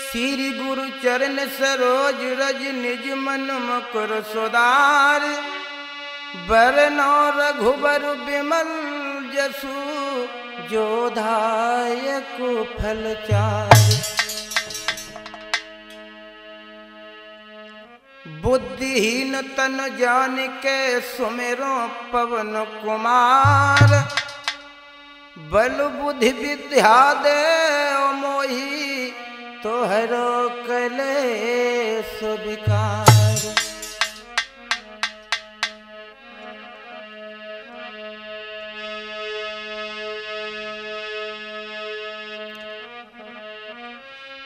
श्री गुरु चरण सरोज रज निज मन मुकुर सुधार बरनौ रघुबर बिमल जसु जो दायक फल चार। बुद्धिहीन तन जान के सुमिरो पवन कुमार बल बुद्धि विद्या दे मोही तोहरो कलेश विकार।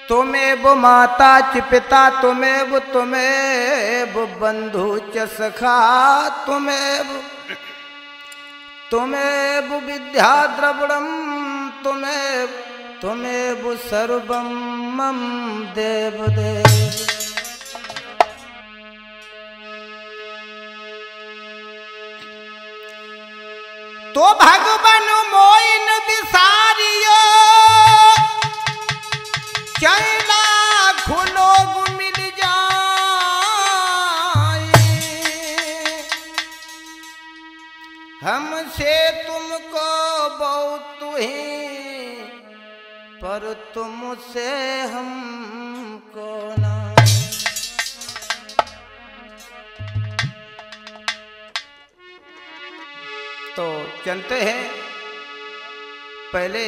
तुमेव माता च पिता तुमेव बंधु च सखा तुमेव विद्या द्रविड़म तुमेव सर्वं मम देवदेव। तो भगवन मोइन विसारियो चैला खुलोग मिल जाए हमसे तुमको बहुत ही पर तुमसे हमको ना। तो चलते हैं पहले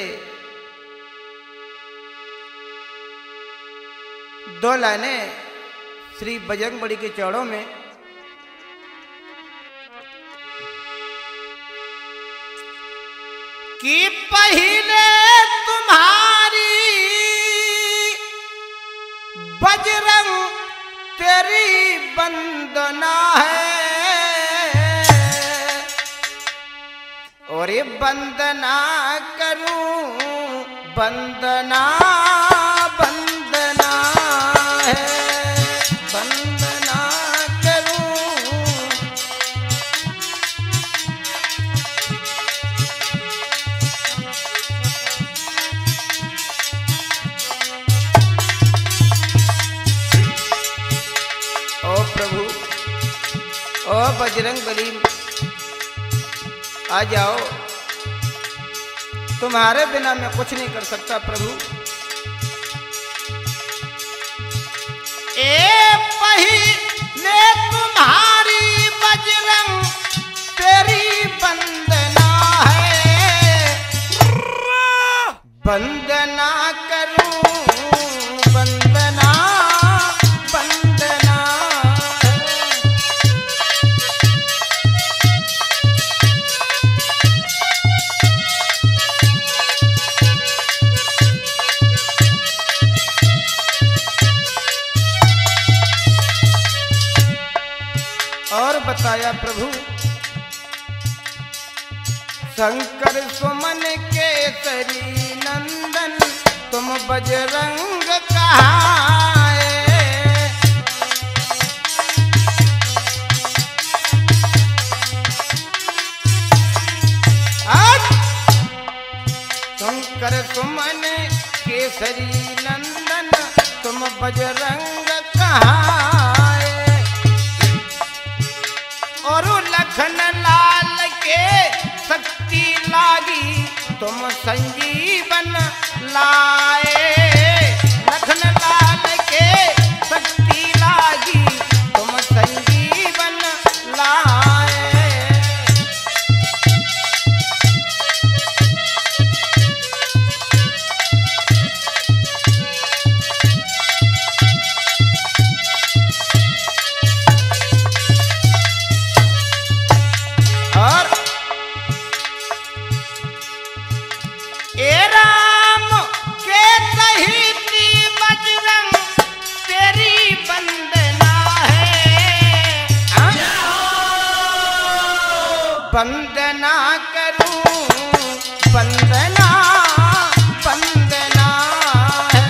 दो लाइनें श्री बजरंगबली के चौड़ों में। कि पहले तुम्हारी बजरंग तेरी वंदना है और ये वंदना करूं वंदना वंदना है वंदना करूं। ओ प्रभु ओ बजरंगबली आ जाओ, तुम्हारे बिना मैं कुछ नहीं कर सकता प्रभु। ए पहले तुम्हारी बजरंग तेरी वंदना है वंदना करूं वंदना वंदना। और बताया प्रभु शंकर सुमन केसरी नंदन तुम बजरंग कहाए। शंकर सुमन केसरी नंदन तुम बजरंग कहाए और लखन लाल के शक्ति लागी तुम संजीवन लाए। लखन लाल के शक्ति लागी तुम संजीवन लाए। वंदना करूं वंदना वंदना है।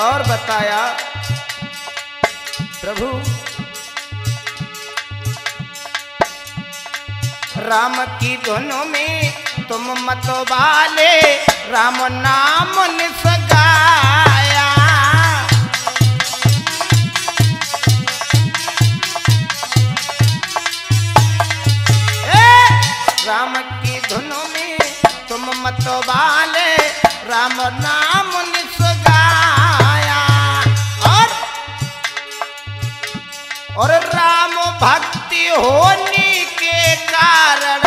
और बताया प्रभु राम की धुनों में तुम मत वाले राम नाम निस गाया। राम की धुनों में तुम मत वाले राम नाम निस गाया। और राम भक्ति होने के कारण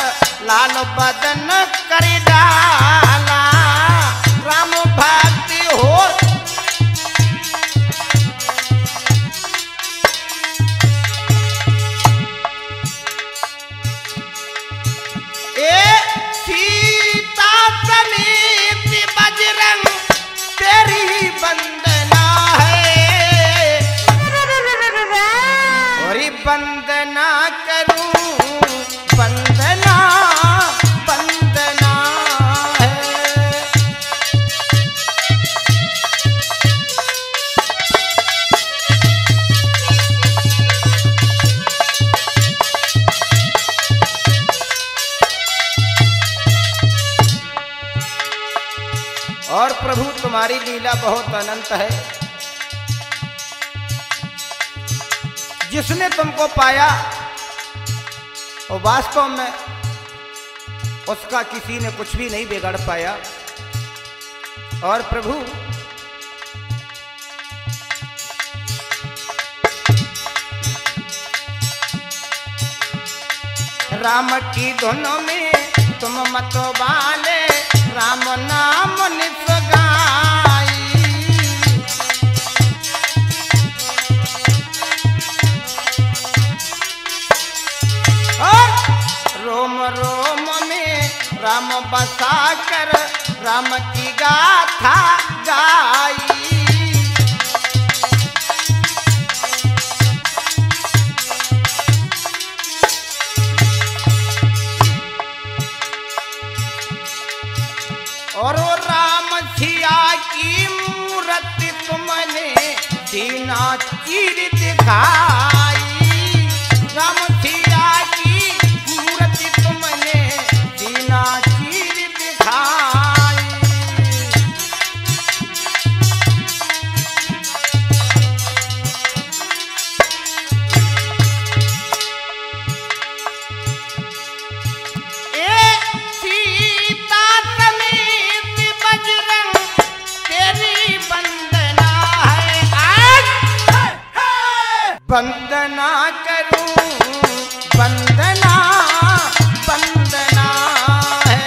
लाल बदन कर डाला। राम भक्ति हो सीता समेत बजरंग तेरी वंदना है। और वंदना करूं वंदना वंदना है। और प्रभु तुम्हारी लीला बहुत अनंत है। जिसने तुमको पाया और वास्तव में उसका किसी ने कुछ भी नहीं बिगाड़ पाया। और प्रभु राम की धुनों में तुम मत वाले राम नाम निस गाई। रोम रोम में राम बसा कर राम की गाथा गाई। और राम सिया की मूर्ति तुमने सीना चीर दिखाई। राम सिया की मूर्ति तुमने सीना चीर दिखाई। सीता समेत बजरंग तेरी वंदना है। वंदना करूं वंदना वंदना है।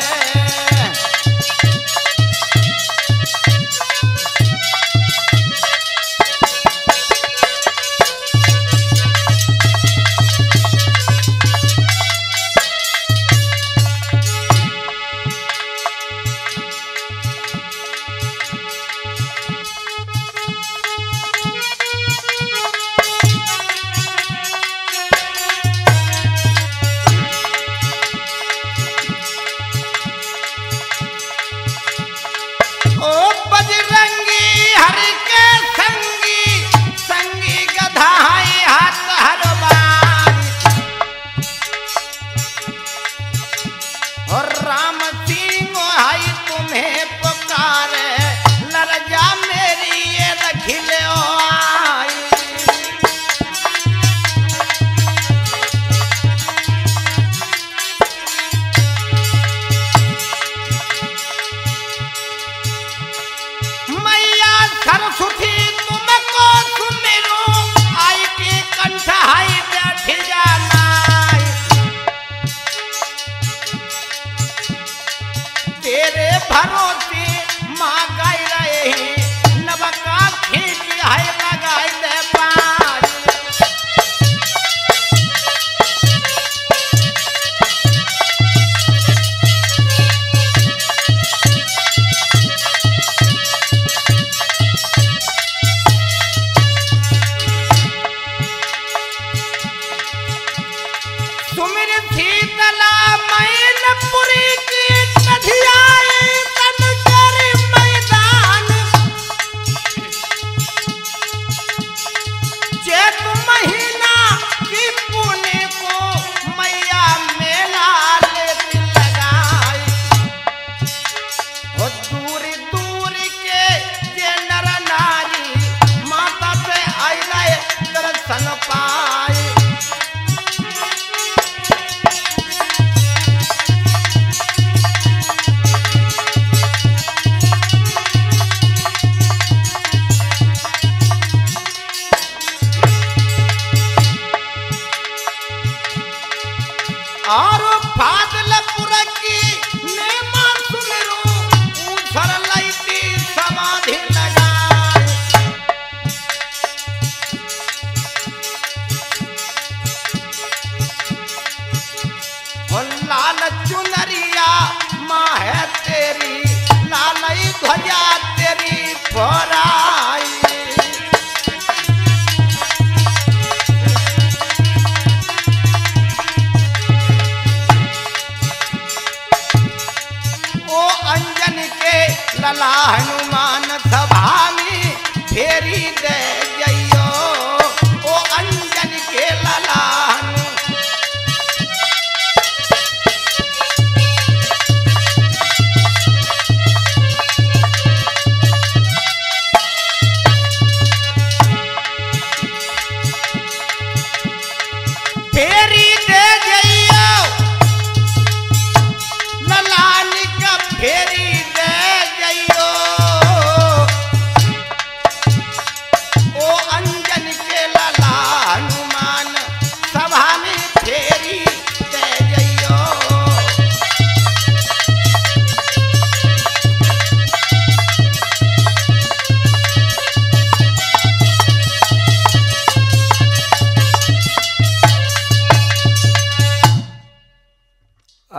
तेरे भरोसे माँ गाय रहे नवका खींच है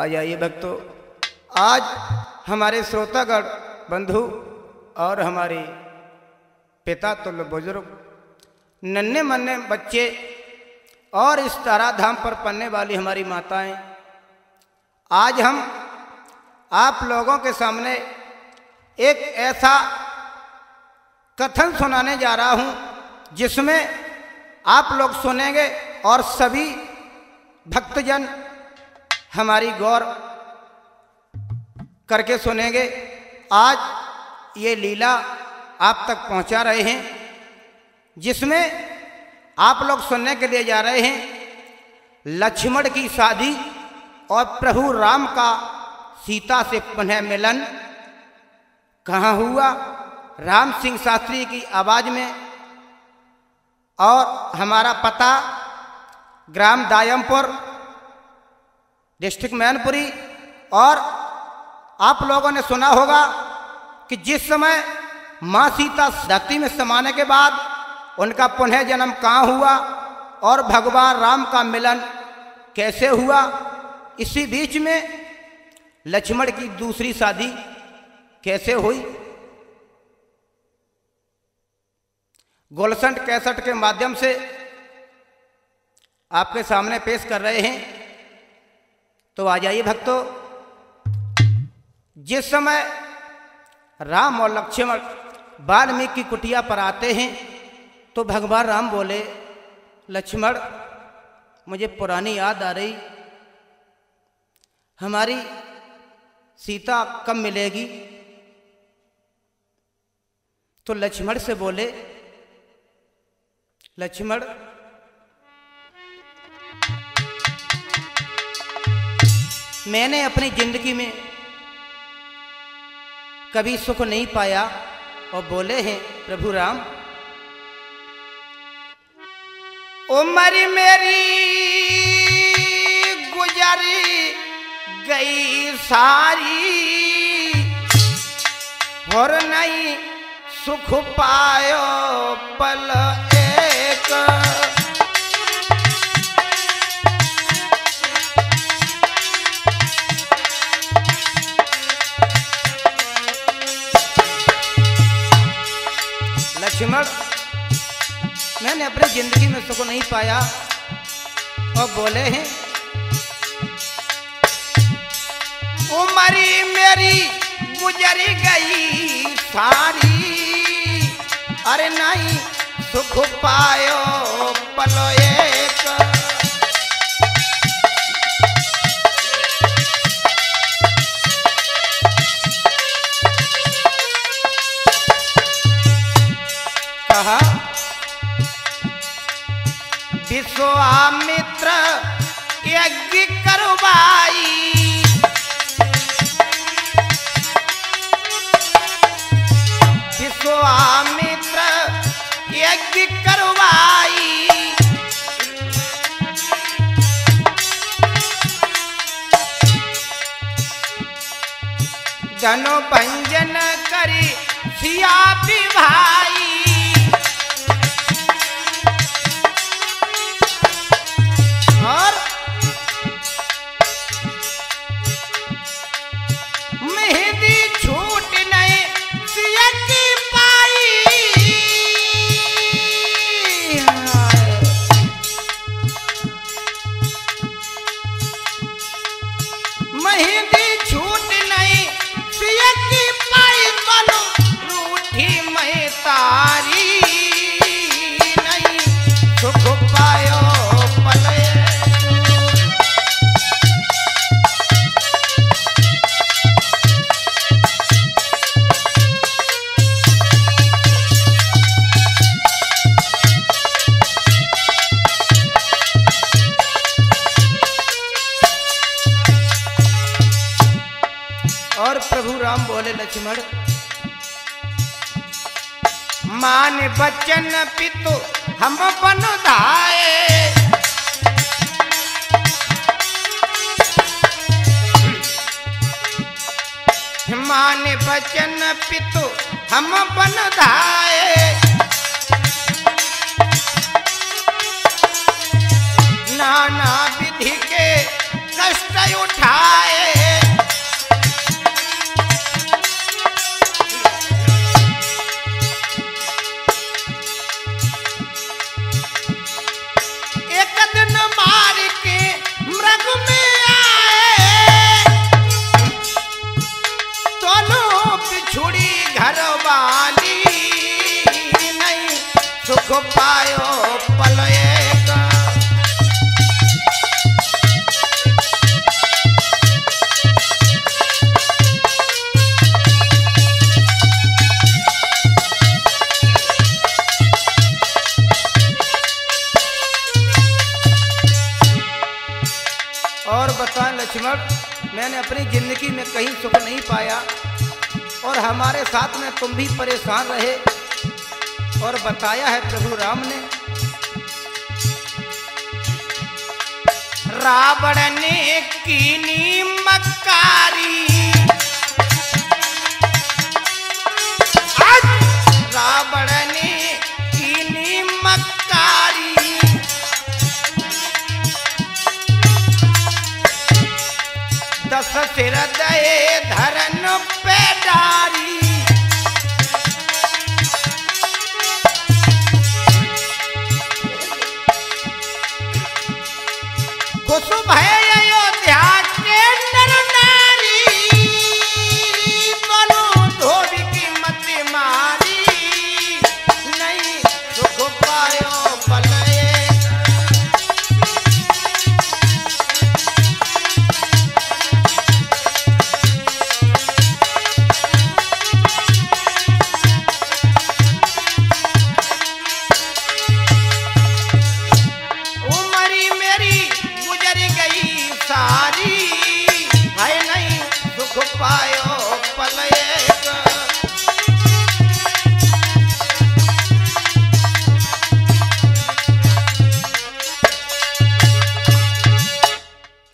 जाइए भक्तों, आज हमारे श्रोतागण बंधु और हमारे पिता तुल्य बुजुर्ग, नन्हे मन्ने बच्चे और इस तारा धाम पर पढ़ने वाली हमारी माताएं, आज हम आप लोगों के सामने एक ऐसा कथन सुनाने जा रहा हूं जिसमें आप लोग सुनेंगे और सभी भक्तजन हमारी गौर करके सुनेंगे। आज ये लीला आप तक पहुंचा रहे हैं जिसमें आप लोग सुनने के लिए जा रहे हैं लक्ष्मण की शादी और प्रभु राम का सीता से पुनः मिलन कहाँ हुआ, राम सिंह शास्त्री की आवाज में। और हमारा पता ग्राम दायमपुर, डिस्ट्रिक्ट मैनपुरी। और आप लोगों ने सुना होगा कि जिस समय माँ सीता धरती में समाने के बाद उनका पुनः जन्म कहाँ हुआ और भगवान राम का मिलन कैसे हुआ। इसी बीच में लक्ष्मण की दूसरी शादी कैसे हुई। गोलसंट कैसेट के माध्यम से आपके सामने पेश कर रहे हैं। तो आ जाइए भक्तों, जिस समय राम और लक्ष्मण वाल्मीकि की कुटिया पर आते हैं तो भगवान राम बोले, लक्ष्मण मुझे पुरानी याद आ रही, हमारी सीता कब मिलेगी। तो लक्ष्मण से बोले, लक्ष्मण मैंने अपनी जिंदगी में कभी सुख नहीं पाया। और बोले हैं प्रभु राम, उम्र मेरी गुजरी गई सारी और नहीं सुख पायो पल एक। लक्ष्मण मैंने अपनी जिंदगी में सुख नहीं पाया। और बोले हैं उम्र मेरी गुजरी गई सारी, अरे नहीं सुख पायो पलो एक। कहा विश्वामित्र यज्ञ करवाई, विश्वामित्र यज्ञ करवाई, धनु भंजन करी सिया भाई। और मेहंदी छूट नहीं सिया की पाई, मेहंदी छूट नहीं सिया की पाई, बनो रूठी मैं तारी नहीं सुख पायो पले। और प्रभु राम बोले, लक्ष्मण मान बचन पितु हम बन धाये, मान बचन पितु हम बन धाये, नाना विधि के कष्ट उठाए, सुख पायो पल एक। और बताएं लक्ष्मण, मैंने अपनी जिंदगी में कहीं सुख नहीं पाया और हमारे साथ में तुम भी परेशान रहे। और बताया है प्रभु राम ने, रावण ने कीनी मक्कारी, रावण ने कीनी मक्कारी, दस सिर दए धरन पे डारी, कुसुम है अयोध्या के नर नारी, बनो धोबी की मत मारी, नहीं सुख पायो पल एक। उमरी मेरी गुजर गई सारी, है नहीं सुख पायो पल एक।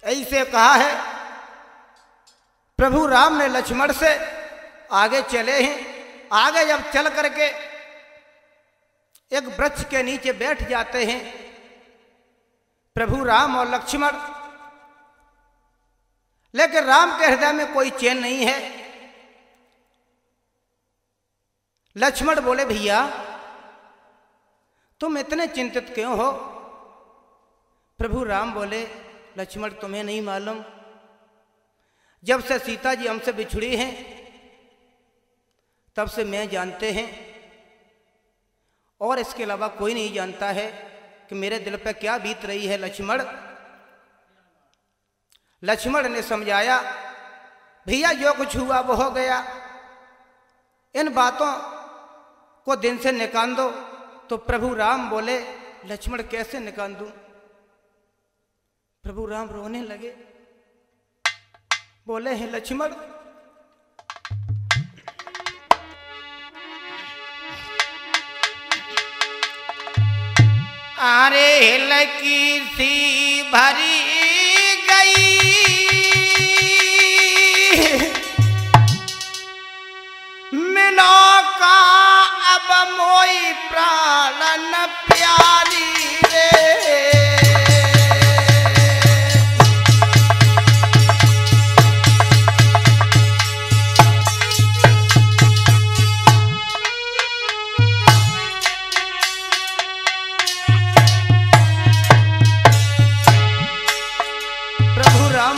ऐसे कहा है प्रभु राम ने लक्ष्मण से। आगे चले हैं, आगे जब चल करके एक वृक्ष के नीचे बैठ जाते हैं प्रभु राम और लक्ष्मण, लेकिन राम के हृदय में कोई चैन नहीं है। लक्ष्मण बोले, भैया तुम इतने चिंतित क्यों हो? प्रभु राम बोले, लक्ष्मण तुम्हें नहीं मालूम, जब से सीता जी हमसे बिछड़ी हैं तब से मैं जानते हैं और इसके अलावा कोई नहीं जानता है कि मेरे दिल पे क्या बीत रही है। लक्ष्मण, लक्ष्मण ने समझाया, भैया जो कुछ हुआ वो हो गया, इन बातों को दिन से निकाल दो। तो प्रभु राम बोले, लक्ष्मण कैसे निकाल दूं? प्रभु राम रोने लगे, बोले हैं लक्ष्मण, अरे लकी सी भरी गई, मिलो का अब मोई प्राणन प्यारी रे।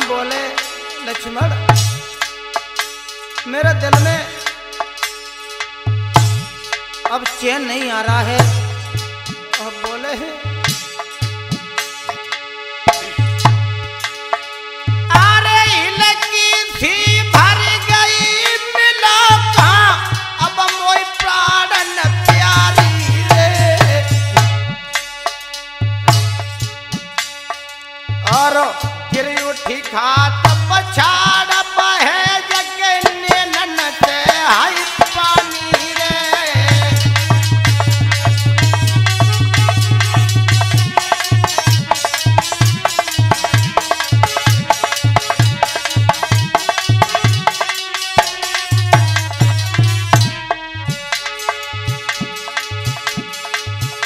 बोले, लक्ष्मण मेरे दिल में अब चैन नहीं आ रहा है। और बोले हैं, अरे लकी थी भर गई, मिला था अब मोई प्राणन प्यारी रे। और गिर उठी खात पछाड़ बहे जग नैनन से हाय पानी रे।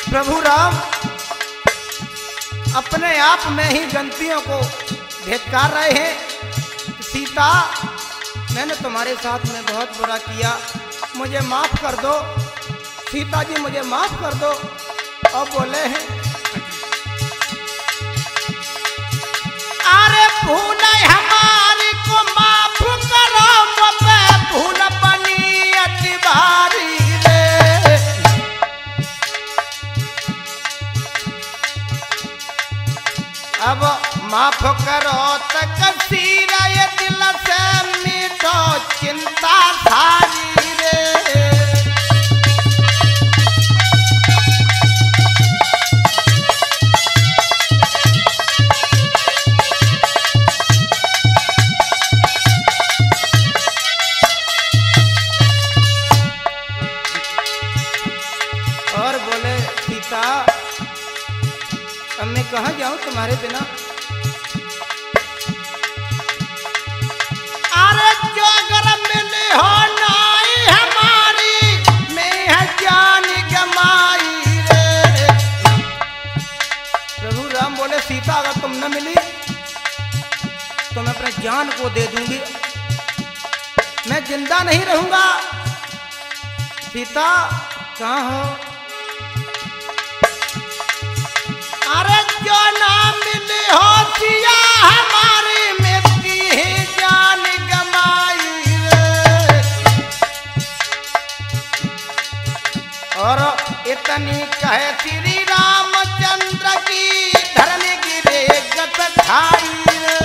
प्रभु राम अपने आप में ही गलतियों को धिक्कार रहे हैं। सीता, मैंने तुम्हारे साथ में बहुत बुरा किया, मुझे माफ कर दो। सीता जी मुझे माफ कर दो। और बोले हैं, अरे भूल हमारी को माफ करो, भूल बनी अति भारी रे। माफ करो तकसीर ये दिल से मिटो चिंता सारी रे। और बोले सीता अब मैं कहाँ जाऊं तुम्हारे बिना। अरे जो अगर मिली हो नाई हमारी मैं है जान गमाई रे। प्रभु राम बोले सीता अगर तुम न मिली तो मैं अपने जान को दे दूंगी, मैं जिंदा नहीं रहूंगा। सीता कहाँ हो? अरे जो ना मिली हो सिया हमारी मेरी ही जान गमाई रे। और इतनी कहे श्री रामचंद्र की धरनी गिरे गत खाई रे।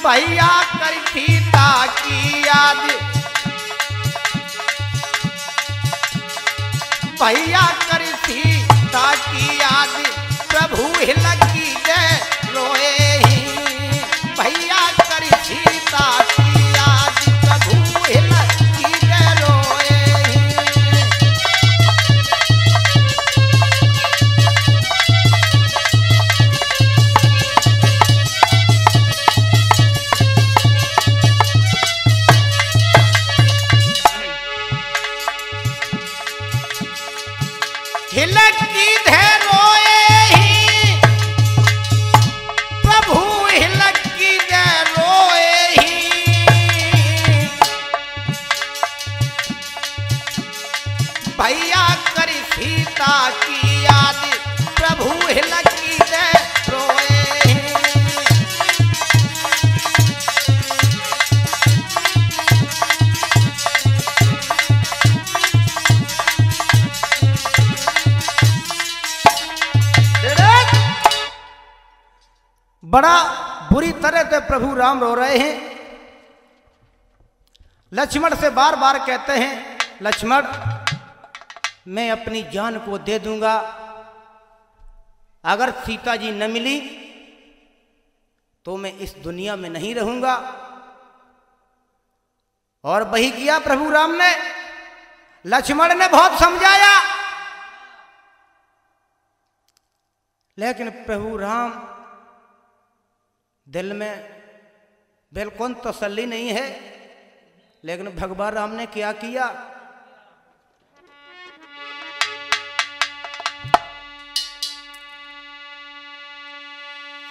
भैया करी सीता की याद, भैया करी सीता की याद प्रभु लगी जय रोए ही। भैया करी सीता की याद प्रभु लगी जय रोए ही। हिलक की धै रोए ही प्रभु हिलक की धै रोए ही। भैया करी सीता की याद प्रभु हिलक की धै रोए ही। बड़ा बुरी तरह से प्रभु राम रो रहे हैं। लक्ष्मण से बार बार कहते हैं लक्ष्मण मैं अपनी जान को दे दूंगा, अगर सीता जी न मिली तो मैं इस दुनिया में नहीं रहूंगा। और वही किया प्रभु राम ने। लक्ष्मण ने बहुत समझाया लेकिन प्रभु राम दिल में बिल्कुल तसल्ली नहीं है। लेकिन भगवान राम ने क्या किया?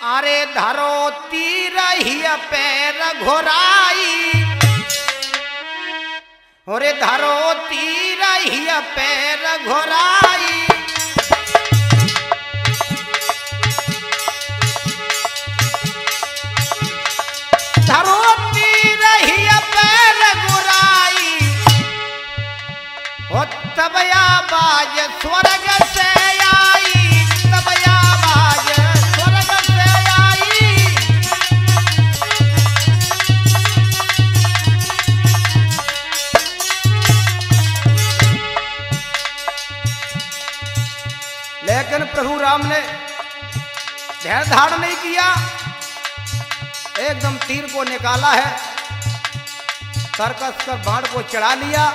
अरे धरो तीर ही पैर घोराई, अरे धरो तीर ही पैर घोराई। धरो तीर ही पैर घोराई, हो तब आवाज स्वर्ग से आई, तब आवाज स्वर्ग से आई। लेकिन प्रभु राम ने धैर्य धारण नहीं किया, एकदम तीर को निकाला है, तरकस कर बाण को चढ़ा लिया।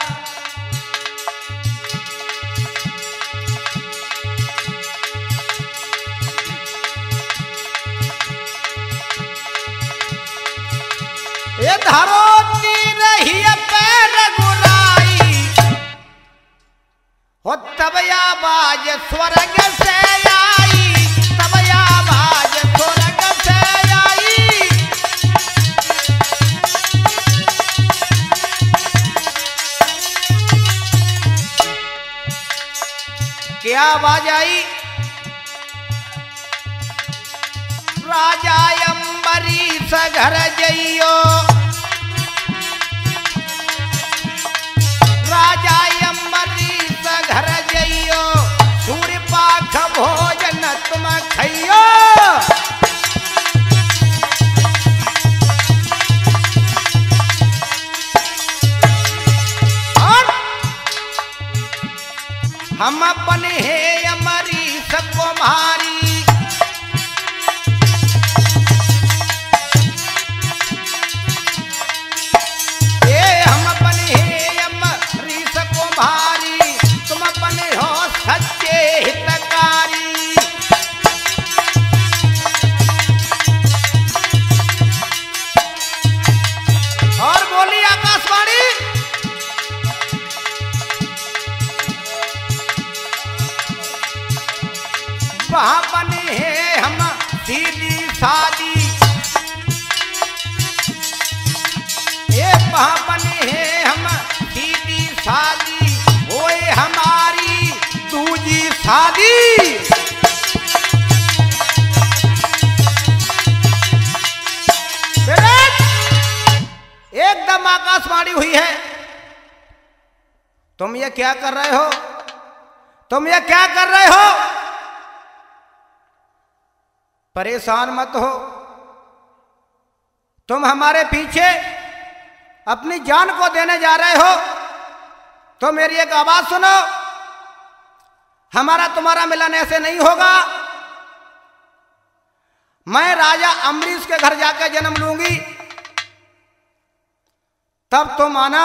ये धरो तीर ही पैर गुराई, हो तब आवाज स्वर्ग से आई, तब आवाज स्वर्ग से आई। क्या आवाज आई? राजा अम्बरीश घर जइयो, राजा अम्बरीश घर जइयो, सूर्य पाख भोजन तुम खइयो। हम बने हैं अम्बरीश कुमारी, हम बने हैं अम्बरीश कुमारी, तुम बने हो सच्चे हितकारी। और बोली आकाशवाणी, वहां बने हैं हम सीधी सादी, वहां बने हैं हम सीधी सादी, होए हमारी दूजी शादी। एकदम आकाशवाणी हुई है, तुम ये क्या कर रहे हो, तुम ये क्या कर रहे हो? परेशान मत हो, तुम हमारे पीछे अपनी जान को देने जा रहे हो, तो मेरी एक आवाज सुनो, हमारा तुम्हारा मिलन ऐसे नहीं होगा। मैं राजा अम्बरीश के घर जाकर जन्म लूंगी, तब तुम आना,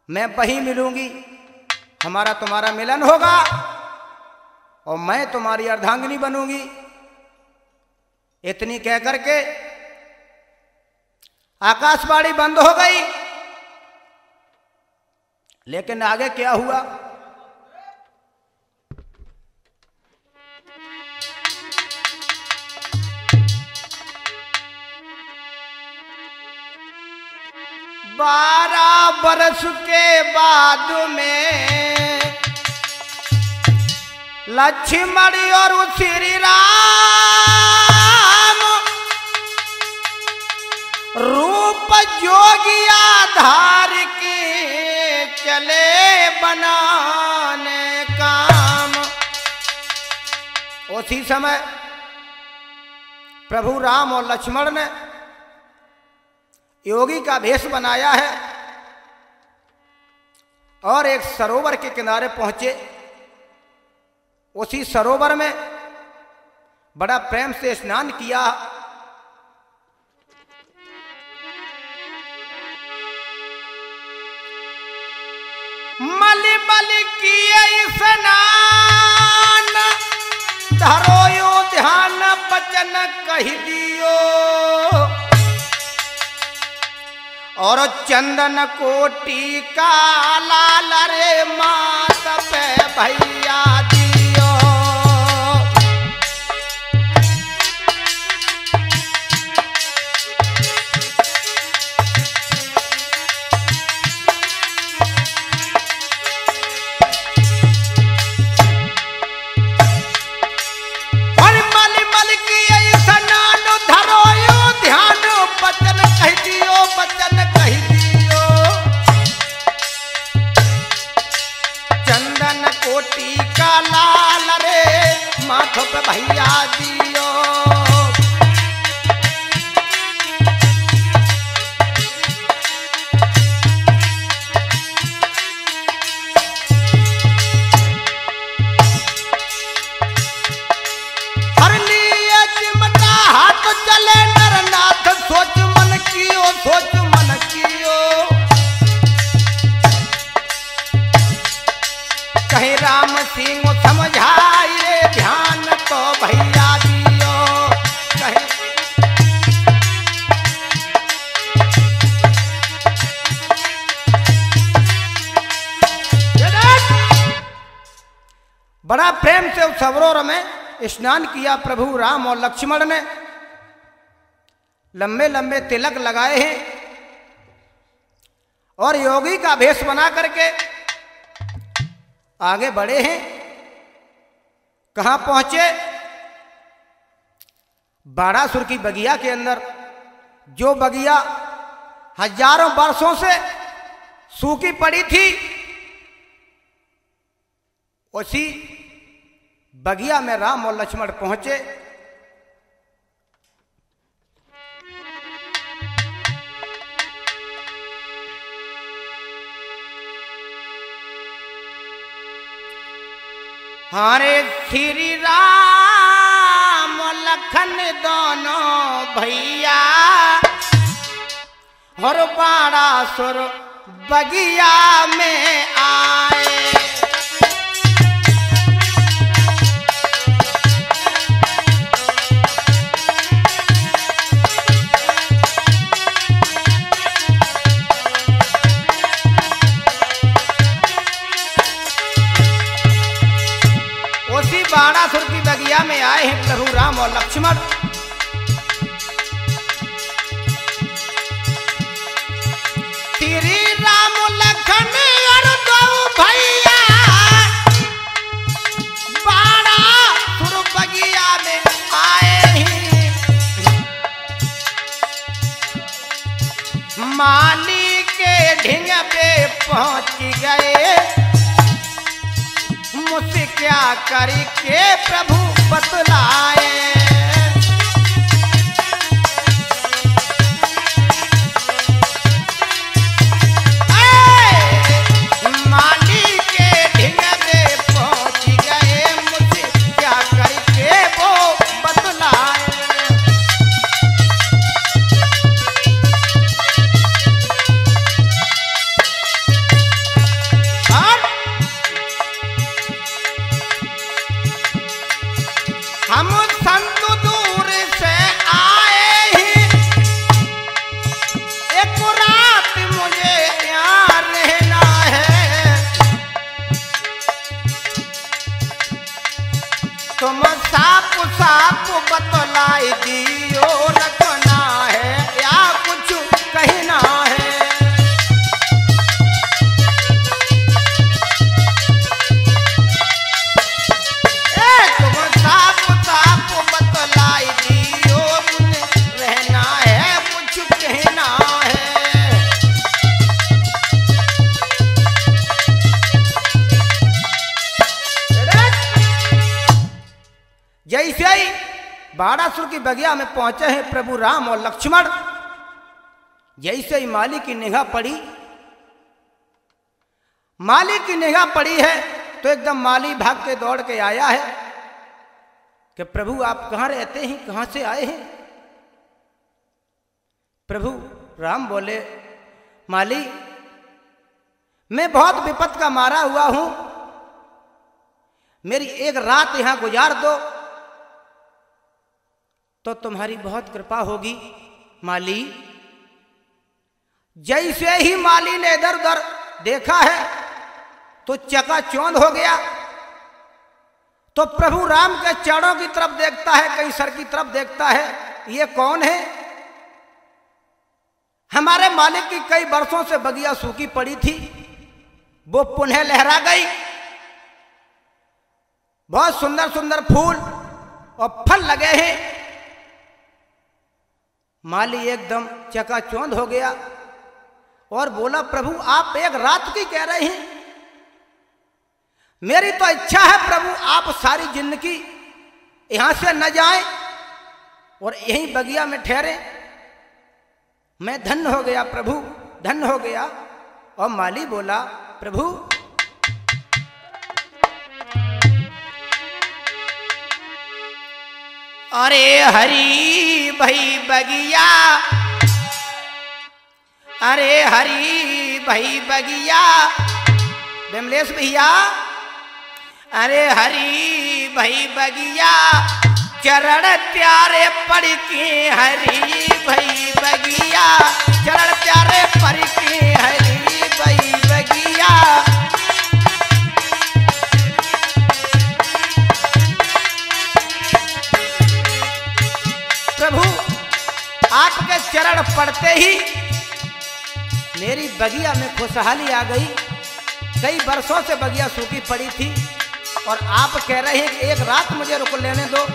मैं वहीं मिलूंगी, हमारा तुम्हारा मिलन होगा और मैं तुम्हारी अर्धांगिनी बनूंगी। इतनी कह करके आकाशवाणी बंद हो गई। लेकिन आगे क्या हुआ? बारह बरस के बाद में लक्ष्मण और श्री राम रूप जोगिया धार के चले बनाने काम। उसी समय प्रभु राम और लक्ष्मण ने योगी का भेष बनाया है और एक सरोवर के किनारे पहुंचे। उसी सरोवर में बड़ा प्रेम से स्नान किया। मलि मलि किए स्नान, धरो यो ध्यान बचन कही दियो, और चंदन को टीका लाल रे मात पे भैया दियो। और मल मल की स्नान, धरो यो ध्यान बचन कह दियो, बचन कोटी का लाल रे माथो पे भैया दियो। हर लिए चिमटा हाथ चले नरनाथ, सोच मन कियो, सोच मन कियो। कहीं राम सिंह समझाई रे ध्यान तो भैया दियो। कहीं बड़ा प्रेम से उस सरोवर में स्नान किया प्रभु राम और लक्ष्मण ने। लंबे लंबे तिलक लगाए हैं और योगी का भेष बना करके आगे बढ़े हैं। कहां पहुंचे? बाड़ासुर की बगिया के अंदर, जो बगिया हजारों वर्षों से सूखी पड़ी थी, उसी बगिया में राम और लक्ष्मण पहुंचे। हरे श्री राम लखन दोनों भैया और बाड़ासुर बगिया में आए। उसी बाड़ासुर की बगिया में आए हैं प्रभु राम और लक्ष्मण। श्री राम लखन और दो भैया बाड़ासुर बगिया में आए हैं। माली के ढिंग पे पहुंच गए, मुझसे क्या करके प्रभु बतलाए। माली के ढिंग में पहुंच गए, मुझसे क्या करके वो बतलाए। हम संत दूर से आए हैं, एक रात मुझे यहाँ रहना है। तुम साफ साफ बतलाई दियो, रखना है या कुछ कहना है। जैसे ही बाड़ासुर की बगिया में पहुंचे हैं प्रभु राम और लक्ष्मण, जैसे ही माली की निगाह पड़ी, माली की निगाह पड़ी है तो एकदम माली भाग के दौड़ के आया है कि प्रभु आप कहाँ रहते हैं, कहाँ से आए हैं। प्रभु राम बोले, माली मैं बहुत विपत का मारा हुआ हूं, मेरी एक रात यहां गुजार दो तो तुम्हारी बहुत कृपा होगी। माली, जैसे ही माली ने इधर उधर देखा है तो चकाचौंध हो गया। तो प्रभु राम के चरणों की तरफ देखता है, कहीं सर की तरफ देखता है, ये कौन है। हमारे मालिक की कई वर्षों से बगिया सूखी पड़ी थी, वो पुनः लहरा गई। बहुत सुंदर सुंदर फूल और फल लगे हैं। माली एकदम चकाचौंध हो गया और बोला, प्रभु आप एक रात की कह रहे हैं, मेरी तो इच्छा है प्रभु आप सारी जिंदगी यहां से न जाएं और यहीं बगिया में ठहरे। मैं धन्य हो गया प्रभु, धन्य हो गया। और माली बोला, प्रभु अरे हरी भाई बगिया, अरे हरी भाई बगिया, विमलेश भैया, अरे हरी भाई बगिया, चरण प्यारे पड़ के हरी भाई बगिया, चरण प्यारे पड़ के हरी भाई बगिया। प्रभु आपके चरण पड़ते ही मेरी बगिया में खुशहाली आ गई। कई वर्षों से बगिया सूखी पड़ी थी और आप कह रहे हैं कि एक रात मुझे रुक लेने दो।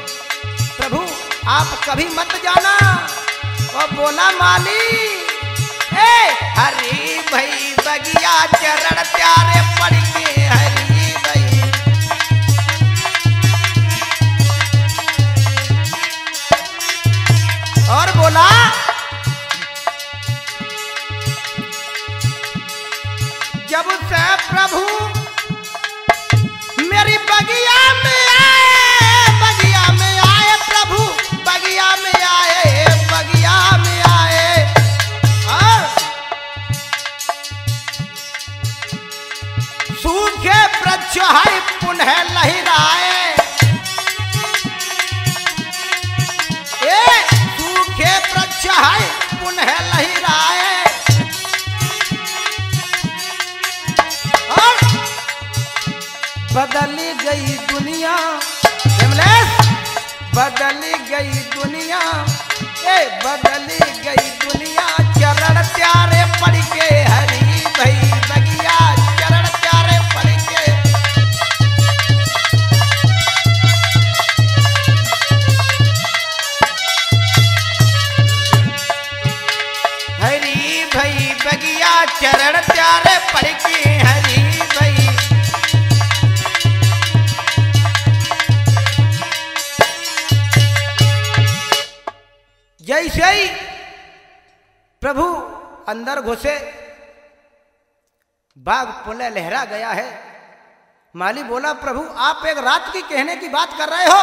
प्रभु आप कभी मत जाना। और बोला माली हरी भाई बगिया चरण प्यारे पड़ के हरी भाई। और बोला जब से प्रभु मेरी बगिया में आए, बगिया में आए प्रभु, बगिया में आए, बगिया में आए। और सूखे वृक्ष है पुनः लहराए, सूखे वृक्ष है पुनः लहराए। बदली गई दुनिया, बदली गई दुनिया, बदली गई दुनिया चरण प्यारे पड़ के हरी भाई बगिया चरण प्यारे पड़ के। हरी भाई बगिया चरण प्यारे पड़ के हरी भाई। जैसे ही प्रभु अंदर घुसे बाग पुनः लहरा गया है। माली बोला प्रभु आप एक रात की कहने की बात कर रहे हो।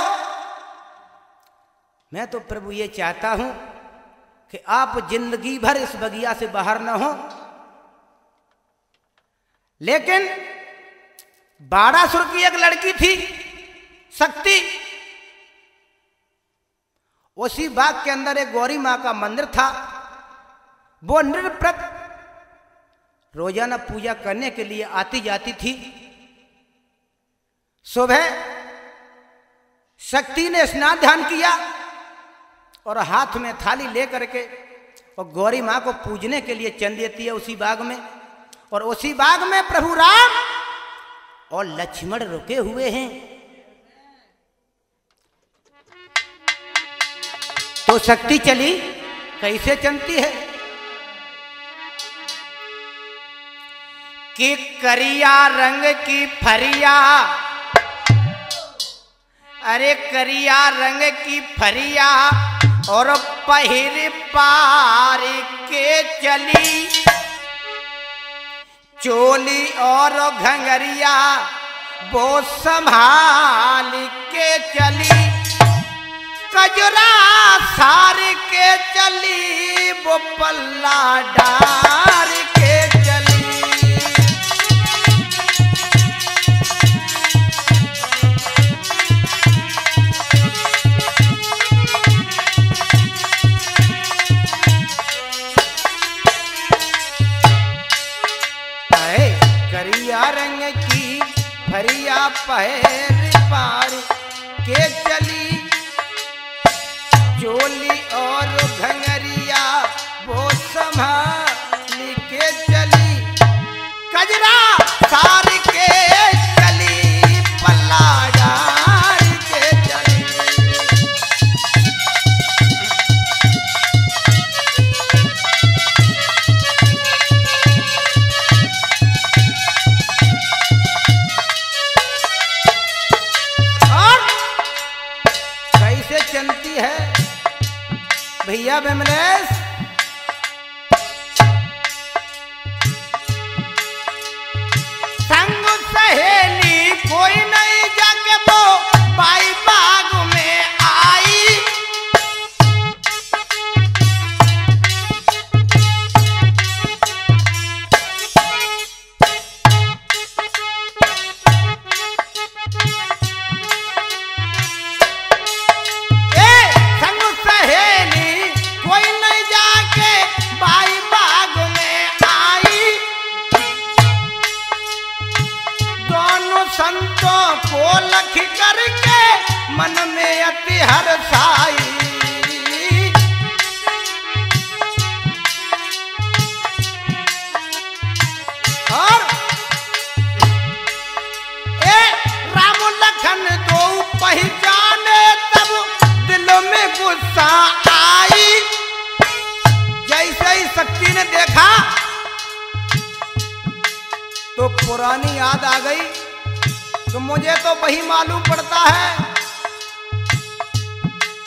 मैं तो प्रभु ये चाहता हूं कि आप जिंदगी भर इस बगिया से बाहर न हो। लेकिन बाड़ासुर की एक लड़की थी शक्ति, उसी बाग के अंदर एक गौरी मां का मंदिर था। वो निर्व्रत रोजाना पूजा करने के लिए आती जाती थी। सुबह शक्ति ने स्नान ध्यान किया और हाथ में थाली लेकर के और गौरी मां को पूजने के लिए चल देती है उसी बाग में। और उसी बाग में प्रभु राम और लक्ष्मण रुके हुए हैं। तो शक्ति चली, कैसे चलती है कि करिया रंग की फरिया, अरे करिया रंग की फरिया और पहिर पार के चली, चोली और घंगरिया वो संभाल के चली, कजरा सार के चली वो पल्ला डार के चली। करिया रंग की फरिया पहर पार के चली, चोली और घंगरिया वो संभाल के चली, कजरा सार के चली पल्ला डार के चली। और कैसे चलती है भैया विमलेश, संग सहेली कोई नहीं जाके वो बाई बाग में आई, संतों को लख करके मन में अति हर्षाई, और राम लखन दो पहचाने तब दिल में गुस्सा आई। जैसे ही शक्ति ने देखा तो पुरानी याद आ गई कि मुझे तो वही मालूम पड़ता है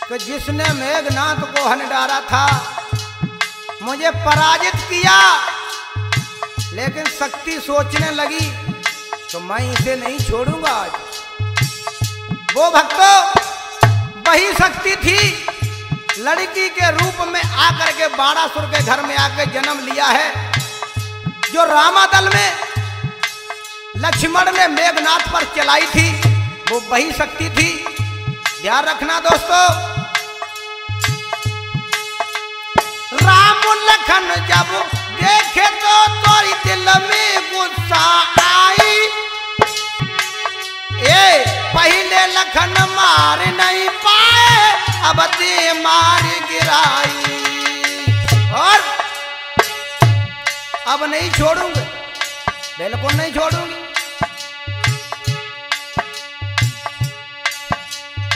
कि जिसने मेघनाथ को हनडारा था, मुझे पराजित किया। लेकिन शक्ति सोचने लगी तो मैं इसे नहीं छोड़ूंगा आज। वो भक्तों वही शक्ति थी, लड़की के रूप में आकर के बाणासुर के घर में आकर जन्म लिया है, जो रामादल में लक्ष्मण ने मेघनाथ पर चलाई थी। वो वही शक्ति थी। ध्यान रखना दोस्तों, राम लखन जब देखे तो तोरी दिल में गुस्सा आई। ए पहले लखन मार नहीं पाए, अब दे मार गिराई। और अब नहीं छोड़ूंगे, बिल्कुल नहीं छोड़ूंगी।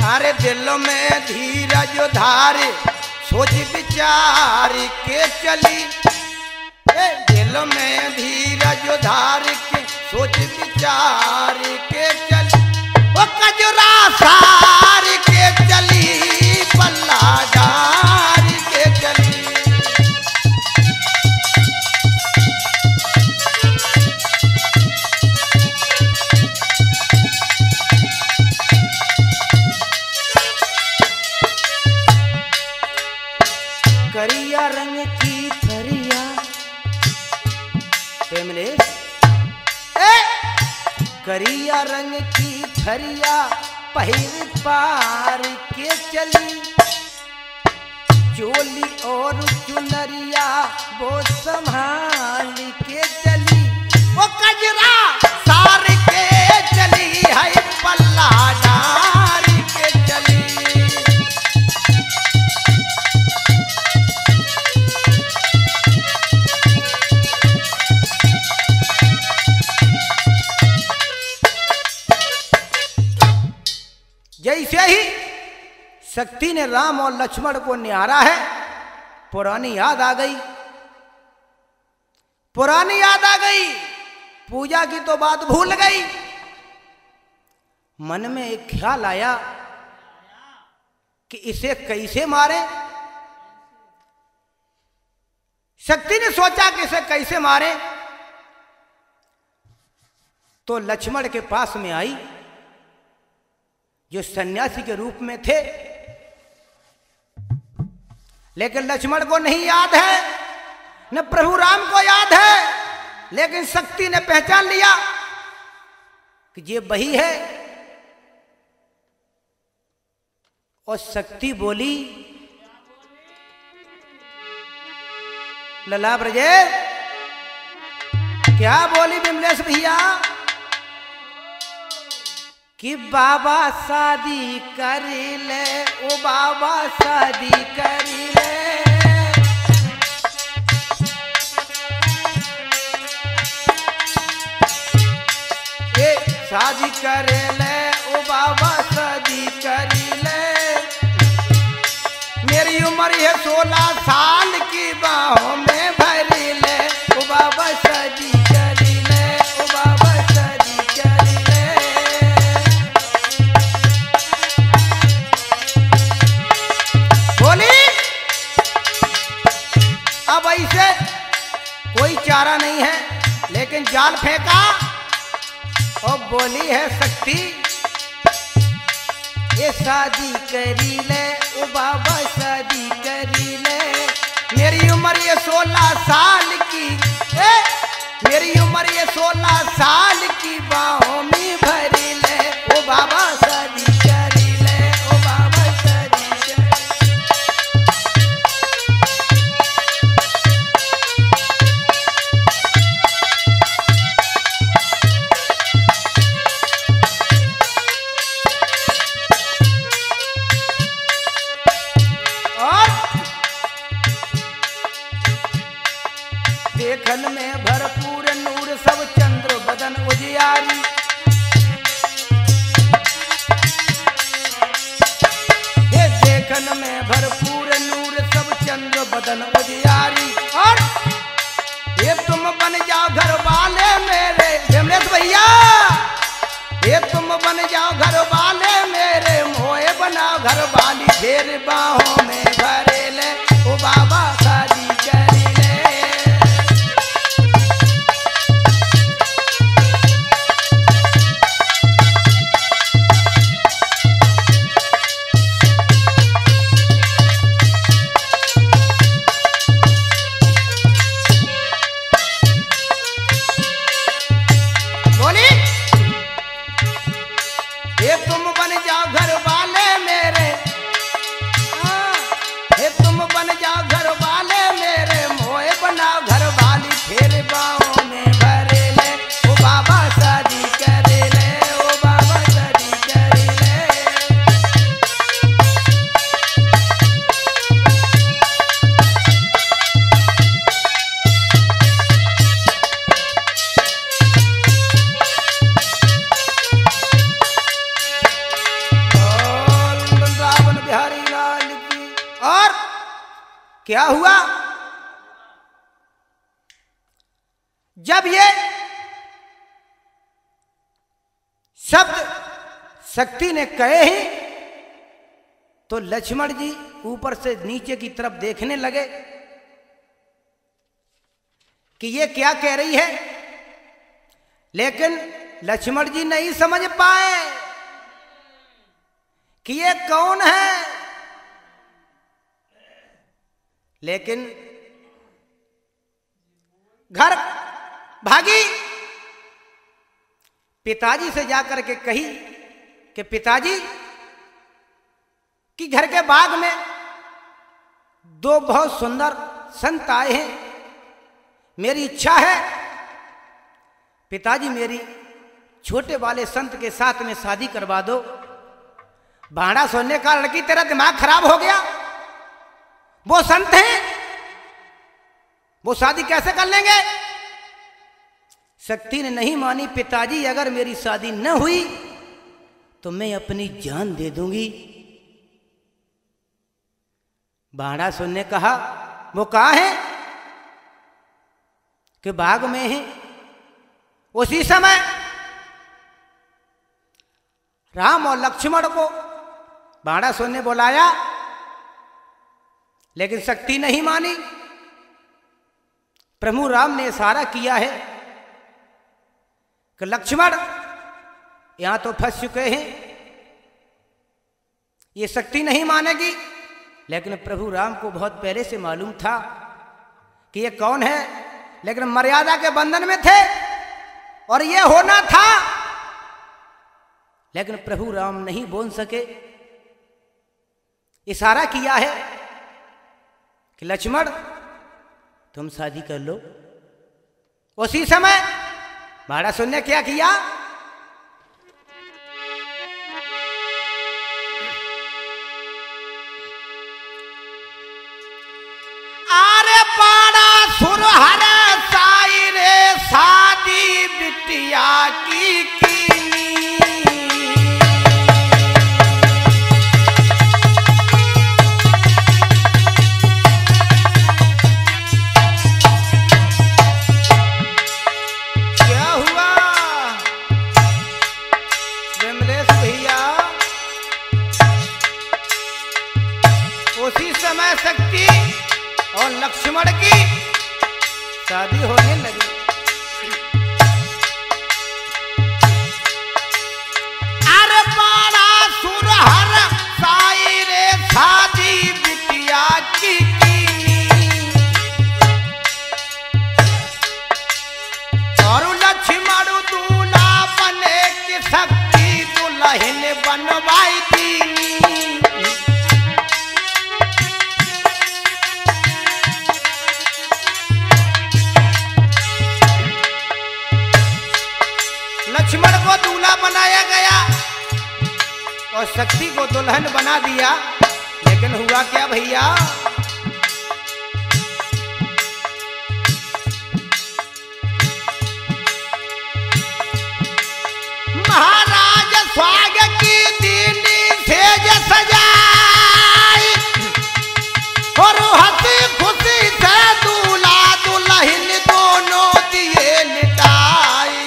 अरे दिल में धीरज धारे सोच विचार के चली। दिल में धीरज धार के सोच विचार के चली। वो कजरा सार के चली, पल्ला डार के चली। करिया रंग की थरिया करिया रंग की थरिया पहिर पार के चली। चोली और चुनरिया वो संभाल के चली। वो कजरा सार के चली है, पल्ला डार के चली। जैसे ही शक्ति ने राम और लक्ष्मण को निहारा है, पुरानी याद आ गई। पुरानी याद आ गई, पूजा की तो बात भूल गई। मन में एक ख्याल आया कि इसे कैसे मारे। शक्ति ने सोचा कि इसे कैसे मारे, तो लक्ष्मण के पास में आई, जो सन्यासी के रूप में थे। लेकिन लक्ष्मण को नहीं याद है, न प्रभु राम को याद है। लेकिन शक्ति ने पहचान लिया कि ये वही है। और शक्ति बोली, लला ब्रजेश, क्या बोली विमलेश भैया? कि बाबा शादी करी ले, ओ बाबा शादी करी ले। ये शादी करे ले, ओ बाबा शादी करी ले। मेरी उम्र है 16 साल की, बाहों में भरी ले, ओ बाबा शादी करी ले, ओ बाबा शादी करी ले। अब ऐसे कोई चारा नहीं है, लेकिन जाल फेंका और बोली है शक्ति, ये शादी करी ले, ओ बाबा शादी करी ले। मेरी उम्र ये 16 साल की, मेरी उम्र ये 16 साल की, बाहों में भरी ले, ओ बाबा शादी करी ले, ओ बाबा शादी करी। देखन में भरपूर नूर, सब चंद्र बदन उजियारी। जाओ घर वाले मेरे, मोए बनाओ घर वाली, फिर बाहों में भरे ले, ओ बाबा शादी कर ले। क्या हुआ? जब ये शब्द शक्ति ने कहे ही तो लक्ष्मण जी ऊपर से नीचे की तरफ देखने लगे कि ये क्या कह रही है, लेकिन लक्ष्मण जी नहीं समझ पाए कि ये कौन है। लेकिन घर भागी, पिताजी से जाकर के कही कि पिताजी कि घर के बाग में दो बहुत सुंदर संत आए हैं, मेरी इच्छा है पिताजी मेरी छोटे वाले संत के साथ में शादी करवा दो। भाड़ा सोने का लड़की, तेरा दिमाग खराब हो गया? वो संत हैं, वो शादी कैसे कर लेंगे? शक्ति ने नहीं मानी। पिताजी अगर मेरी शादी न हुई तो मैं अपनी जान दे दूंगी। बाणासुर ने कहा वो कहाँ है? कि बाग में है। उसी समय राम और लक्ष्मण को बाणासुर ने बुलाया, लेकिन शक्ति नहीं मानी। प्रभु राम ने इशारा किया है कि लक्ष्मण यहां तो फंस चुके हैं, ये शक्ति नहीं मानेगी। लेकिन प्रभु राम को बहुत पहले से मालूम था कि ये कौन है, लेकिन मर्यादा के बंधन में थे और ये होना था, लेकिन प्रभु राम नहीं बोल सके। इशारा किया है कि लक्ष्मण तुम शादी कर लो। उसी समय बाणासुर ने क्या किया? अरे बाणासुर हर साई रे शादी बिटिया की शक्ति और लक्ष्मण की शादी होने लगी। अरे बाणासुर हर साई रे शादी बिटिया की और लक्ष्मण दूल्हा बने की शक्ति दुल्हन बनवाई थी। लक्ष्मण को दूल्हा बनाया गया और शक्ति को दुल्हन बना दिया। लेकिन हुआ क्या भैया? महाराज स्वाग की दीनी सेज सजाई और हंसी खुशी से दूल्हा दुल्हन दोनों दिए लिटाई।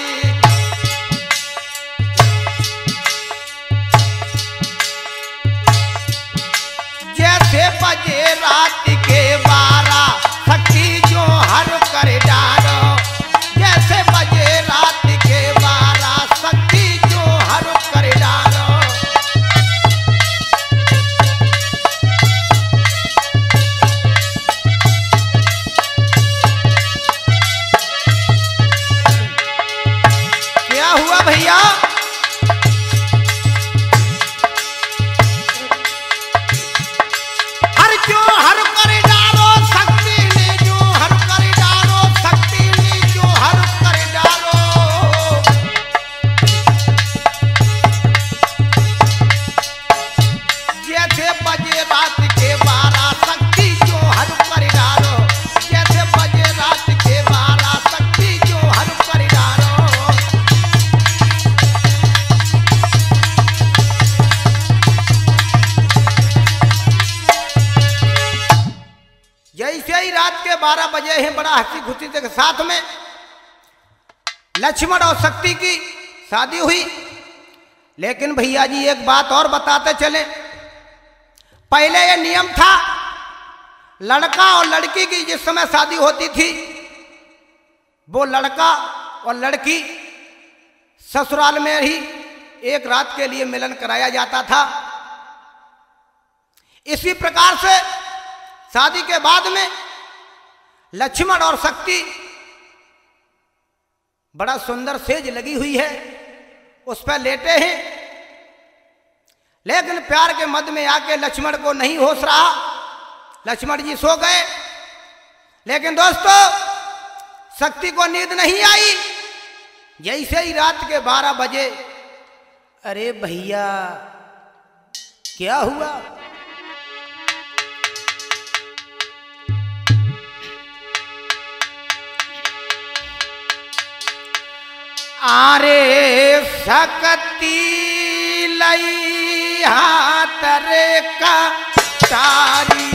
बजे हैं, बड़ा हंसी खुशी के साथ में लक्ष्मण और शक्ति की शादी हुई। लेकिन भैया जी एक बात और बताते चले, पहले ये नियम था लड़का और लड़की की जिस समय शादी होती थी वो लड़का और लड़की ससुराल में ही एक रात के लिए मिलन कराया जाता था। इसी प्रकार से शादी के बाद में लक्ष्मण और शक्ति बड़ा सुंदर सेज लगी हुई है उस पर लेटे हैं, लेकिन प्यार के मध्य में आके लक्ष्मण को नहीं होश रहा, लक्ष्मण जी सो गए। लेकिन दोस्तों शक्ति को नींद नहीं आई। जैसे ही रात के 12 बजे, अरे भैया क्या हुआ? आरे सकती लई हाथ रे का तारी,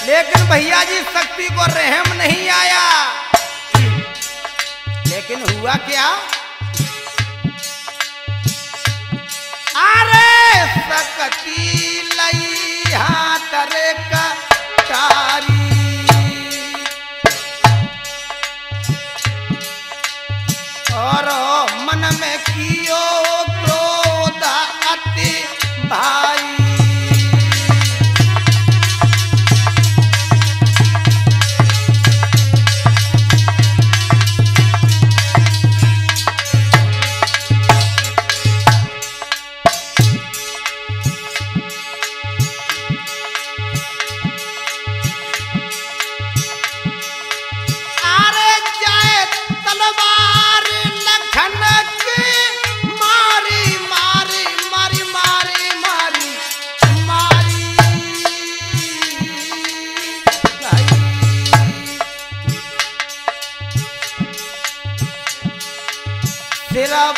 लेकिन भैया जी शक्ति को रहम नहीं आया। लेकिन हुआ क्या? अरे सकती लई हाथ रे कटारी, और मन में कियो क्रोध अति भाई,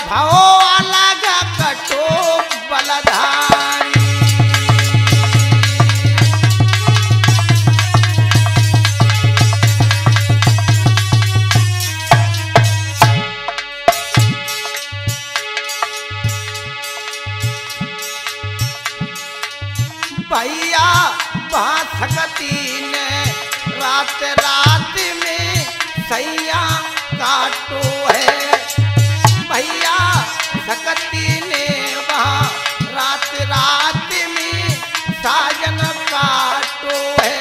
भाओ अलग कटो बलधारी, भैया सकती ने रात रात में सैया काटो है, भैया सकती ने वहाँ रात रात में साजन काटो है।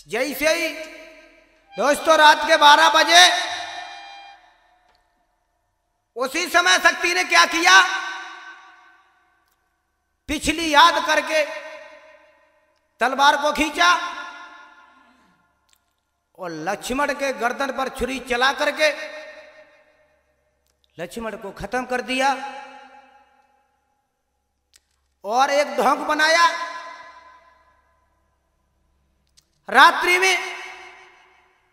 जैसे ही दोस्तों रात के 12 बजे उसी समय शक्ति ने क्या किया, पिछली याद करके तलवार को खींचा और लक्ष्मण के गर्दन पर छुरी चला करके लक्ष्मण को खत्म कर दिया और एक ढोंग बनाया। रात्रि में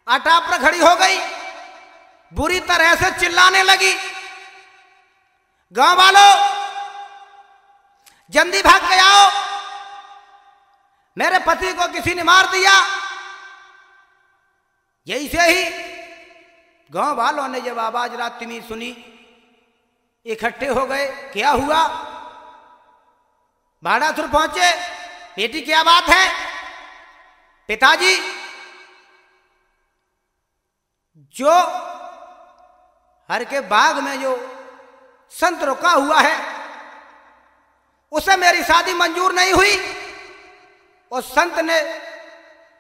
अटाप पर खड़ी हो गई, बुरी तरह से चिल्लाने लगी, गांव वालों जल्दी भाग के आओ, मेरे पति को किसी ने मार दिया। जैसे ही गांव वालों ने जब आवाज रात्रि में सुनी, इकट्ठे हो गए। क्या हुआ? बाणासुर पहुंचे। बेटी क्या बात है? पिताजी, जो हर के बाग में जो संत रुका हुआ है, उसे मेरी शादी मंजूर नहीं हुई। उस संत ने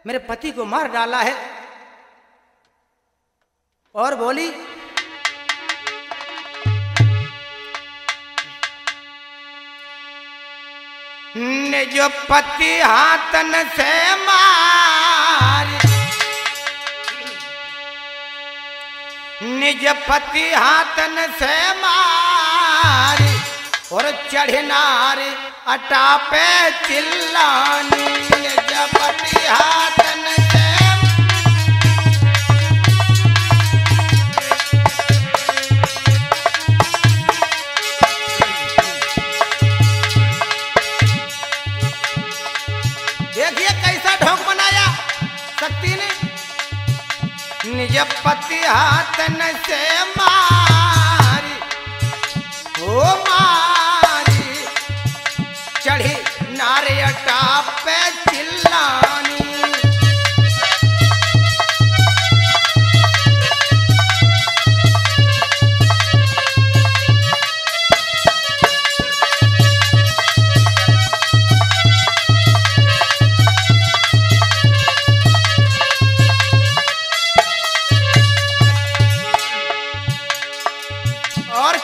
मेरे पति को मार डाला है। और बोली, निज पति हाथन से मारी, निज पति हाथन से मारी, और चढ़े नारी अटा पे चिल्लानी। निज पति हाथन से निज पति हाथन से मारी, ओ मारी, चढ़ी नारे अटा पे चिल्लानी।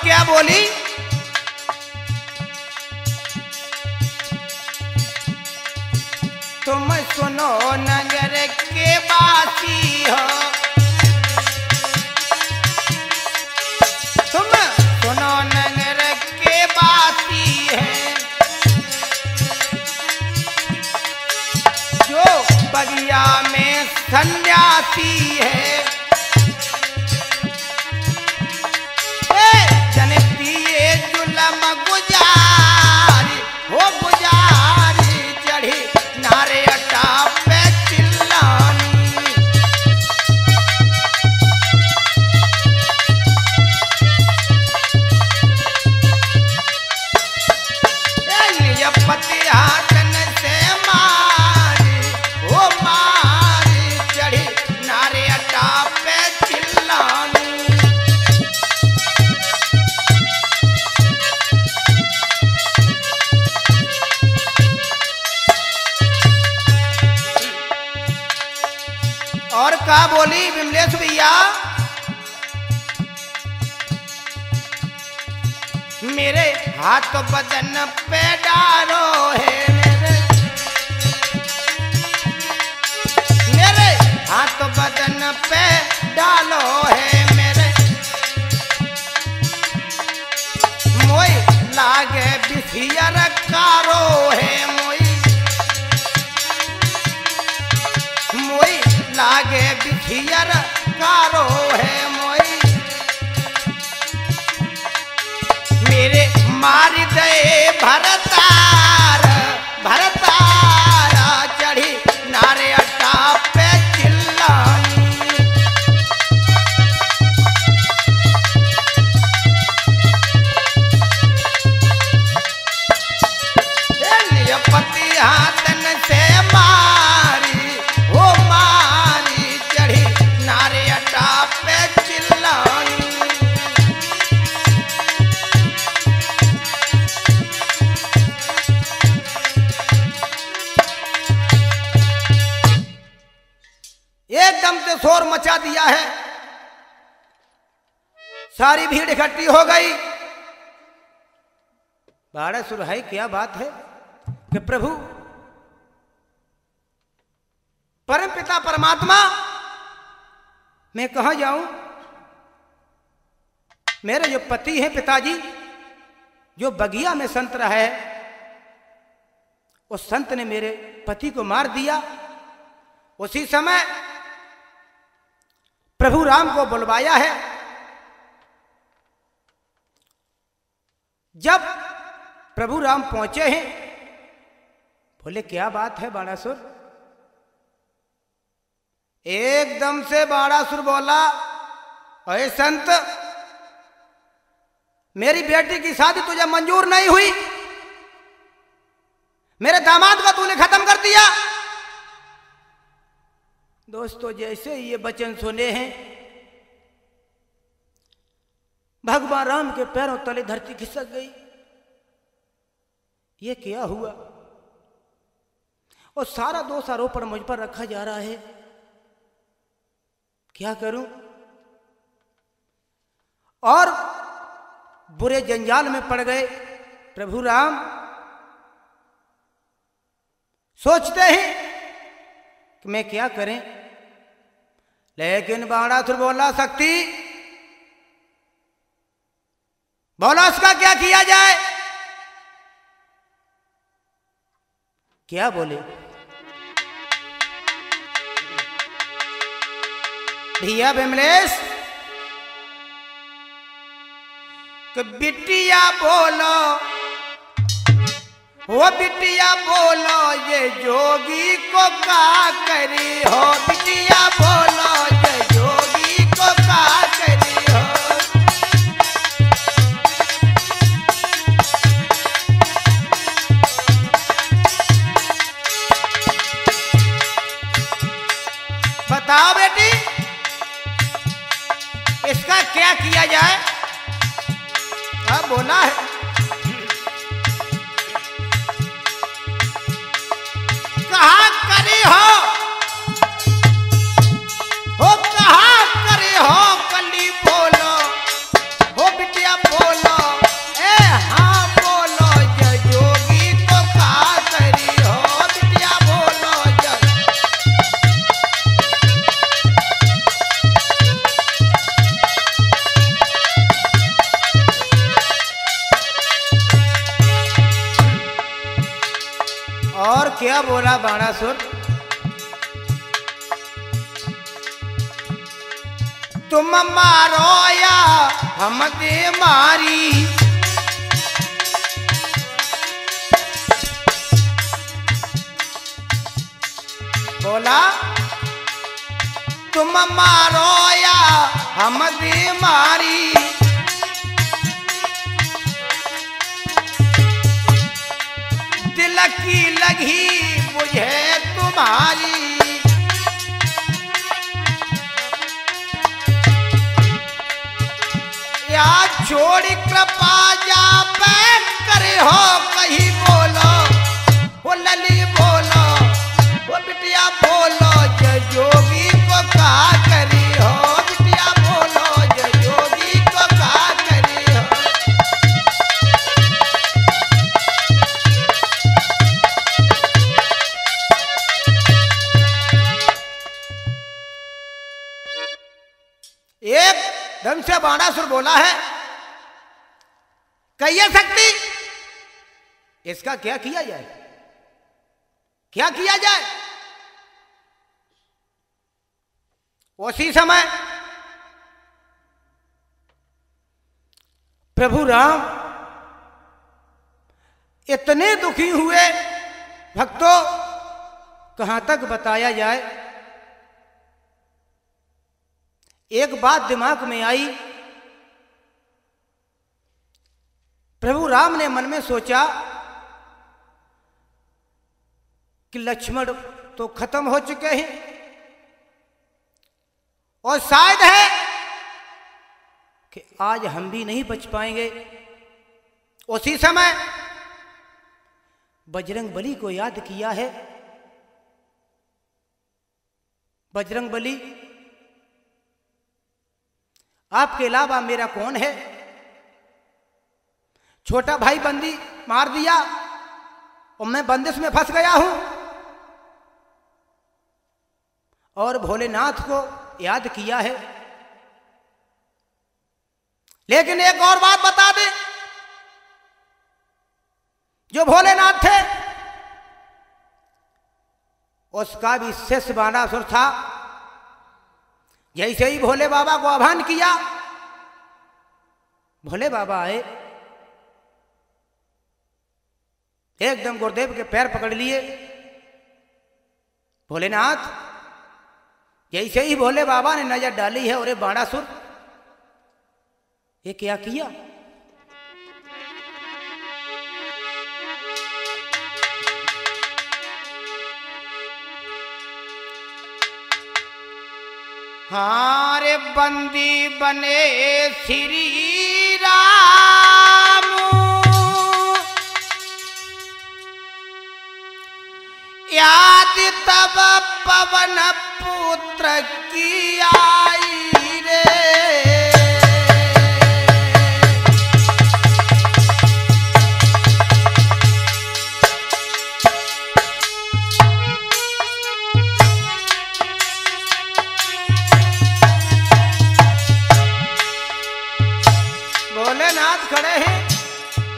क्या बोली? तुम सुनो नगर के बासी हो, तुम सुनो नगर के बासी है, जो बगिया में सन्यासी है। गुजारी हो गुजारी, चढ़ी नारे अटा पे चिल्लानी। निज पति हाथन से मारी, हो मारी, चढ़ी नारे अटा पे चिल्लानी। और का बोली विमलेश भैया? मेरे हाथ बदन पे डालो है, मेरे हाथ बदन पे डालो है, मेरे मोई लागे बिसियर कारो है, मोई लागे बिथियर कारो है, मोई मेरे मार दे भरतार, भरतार, चढ़ी नारे अटा पे चिल्लानी। निज पति हाथन से मारी, हो मारी, चढ़ी नारे अटा पे चिल्लानी। एकदम से शोर मचा दिया है, सारी भीड़ इकट्ठी हो गई। बाणासुर है, क्या बात है कि प्रभु परम पिता परमात्मा, मैं कहां जाऊं? मेरे जो पति हैं पिताजी, जो बगिया में संत रहा है, उस संत ने मेरे पति को मार दिया। उसी समय प्रभु राम को बुलवाया है। जब प्रभु राम पहुंचे हैं, बोले क्या बात है बाणासुर? एकदम से बाणासुर बोला, अरे संत, मेरी बेटी की शादी तुझे मंजूर नहीं हुई, मेरे दामाद को तूने खत्म कर दिया। दोस्तों, जैसे ये वचन सुने हैं, भगवान राम के पैरों तले धरती खिसक गई। ये क्या हुआ? और सारा दोष आरोपण मुझ पर रखा जा रहा है। क्या करूं? और बुरे जंजाल में पड़ गए। प्रभु राम सोचते हैं कि मैं क्या करें, लेकिन बाणासुर बोला, शक्ति बोला उसका क्या किया जाए? क्या बोले? भैया विमलेश, कि बिटिया बोलो, वो बिटिया बोलो, ये जोगी को का करी हो। बिटिया बोलो, ये जोगी को का करी हो। बताओ बेटी, इसका क्या किया जाए? अब बोला है, कहाँ करी हो कहाँ करी हो, कली बोलो, हो बिटिया बोलो, ए हाँ बोलो, जय जोगी को कहाँ करी हो। बिटिया बोलो, जय। और क्या बोला बाणासुर? तुम मारो या हम दे मारी, बोला तुम मारो या हम दे मारी। दिल की लगी मुझे तुम्हारी, या छोड़ी कृपा जा बैठ करे हो। कहीं बोलो, वो लली बोलो, वो बिटिया बोलो, जय जोगी को का करी हो। बिटिया बोलो, जय जोगी को का करी हो। एकदम से बाणासुर बोला है, कहिए शक्ति, इसका क्या किया जाए? क्या किया जाए? उसी समय प्रभु राम इतने दुखी हुए, भक्तों कहां तक बताया जाए। एक बात दिमाग में आई। प्रभु राम ने मन में सोचा कि लक्ष्मण तो खत्म हो चुके हैं और शायद है कि आज हम भी नहीं बच पाएंगे। उसी समय बजरंगबली को याद किया है। बजरंगबली, आपके अलावा मेरा कौन है? छोटा भाई बंदी मार दिया और मैं बंदिश में फंस गया हूं। और भोलेनाथ को याद किया है। लेकिन एक और बात बता दें, जो भोलेनाथ थे उसका भी शिष्य बाणासुर था। जैसे ही भोले बाबा को आह्वान किया, भोले बाबा आए, एकदम गुरुदेव के पैर पकड़ लिए। भोलेनाथ, जैसे ही भोले बाबा ने नजर डाली है, अरे बाणासुर ये क्या किया? हाँ रे बंदी बने श्री राम, याद तब पवन पुत्र की आई रे। भोलेनाथ खड़े हैं,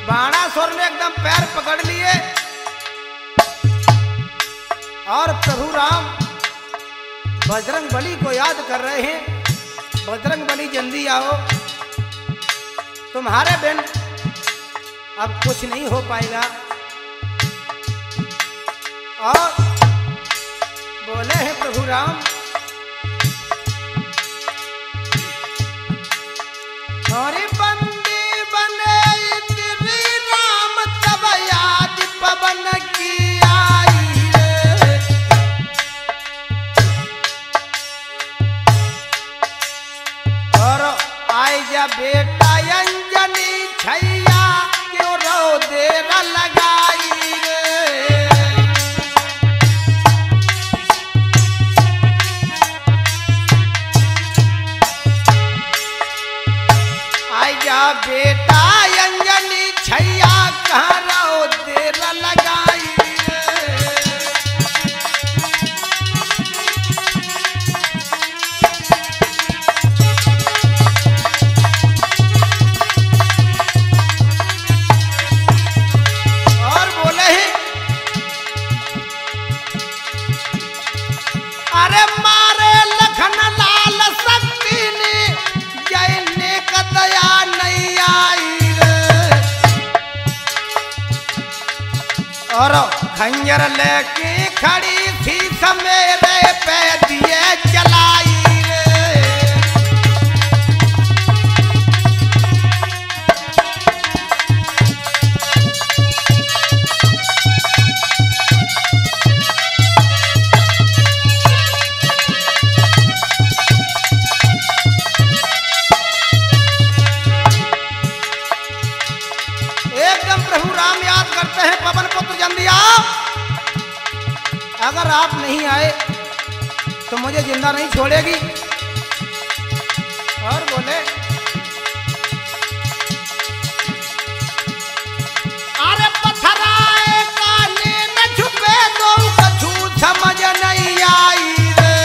बाणासुर ने एकदम पैर पकड़ लिए और प्रभु राम बजरंग बली को याद कर रहे हैं। बजरंग बली जल्दी आओ, तुम्हारे बिन अब कुछ नहीं हो पाएगा। और बोले हैं प्रभु राम, हरे बंदी बने श्री राम, तब याद पवन की आई रे। और आई जा बेटा अंजनी छैया, क्यों रो देर लगाई रे। आई जा बेटा अंजनी छैया, कहाँ रो देर लगाई रे। और बोले हैं, अरे मारे लखन लाल शक्ति ने, जैने का दया नहीं आई रे। और खंजर लेके खड़ी थी समेरे पे दिए जलाई रे। एकदम प्रभु राम याद करते हैं, पवन पुत्र जल्दी आओ। अगर आप नहीं आए तो मुझे जिंदा नहीं छोड़ेगी। और बोले, अरे पथराए काने न छुपे दो, कछु समझ नहीं आई रे।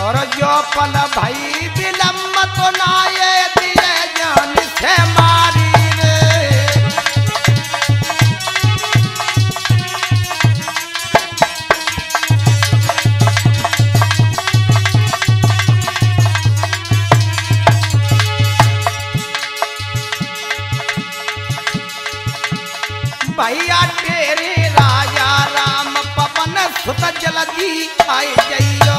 और जो पल भई विलम्ब तो नाये दिए जान से मारी रे। भैया तेरे राजा राम, पवन सुत जल्दी आई जइयो।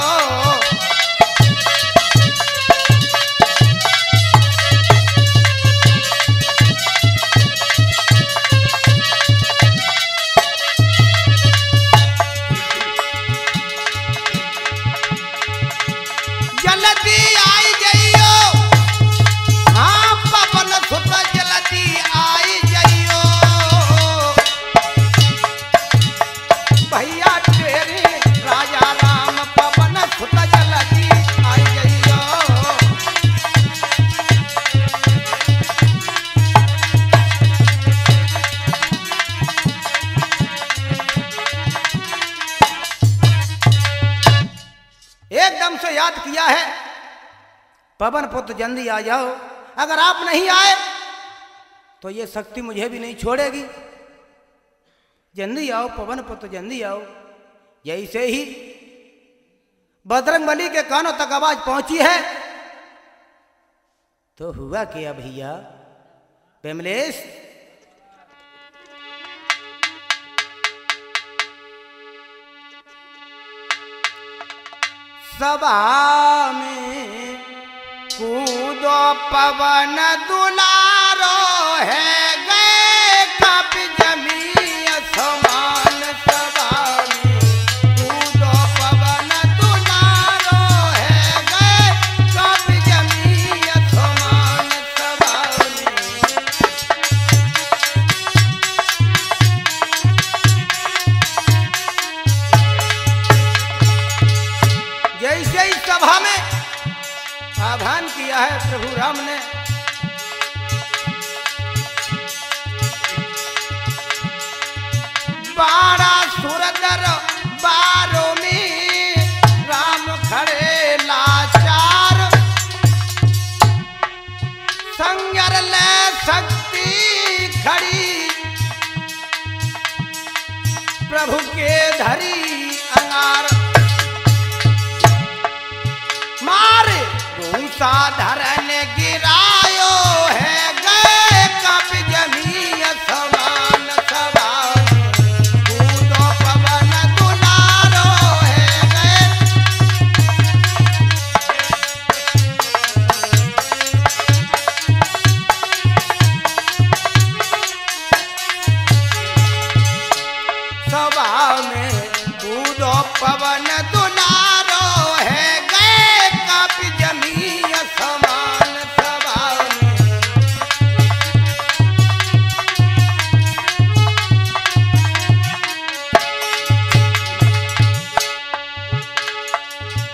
जल्दी आई जइयो, हाँ पवन सुत जल्दी आई जइयो। भैया तेरे राजा राम, पवन सुत जल्दी आई जइयो। एकदम से याद किया है, पवन पुत्र जल्दी आ जाओ। अगर आप नहीं आए तो ये शक्ति मुझे भी नहीं छोड़ेगी। जल्दी आओ पवन पुत्र, जल्दी आओ। जैसे ही बजरंगबली के कानों तक आवाज पहुंची है तो हुआ क्या भैया विमलेश? सभा में कूदो पवन दुलारो है गए कप जमी असमान सवामी। कूदो पवन दुलारो है गए कप जमी असमान सवामी। जैसे ही सभा में आह्वान किया है प्रभु राम ने, बारह सुरदर बारों में राम खड़े लाचार। संगर ले शक्ति खड़ी प्रभु के धरी अंगार। मारे साधरण गिरायो है गए कप जमी असमान सवामी। कूदो पवन दुलारो है गए सभा में। कूदो पवन दुलारो है गए कप जमी असमान सवामी।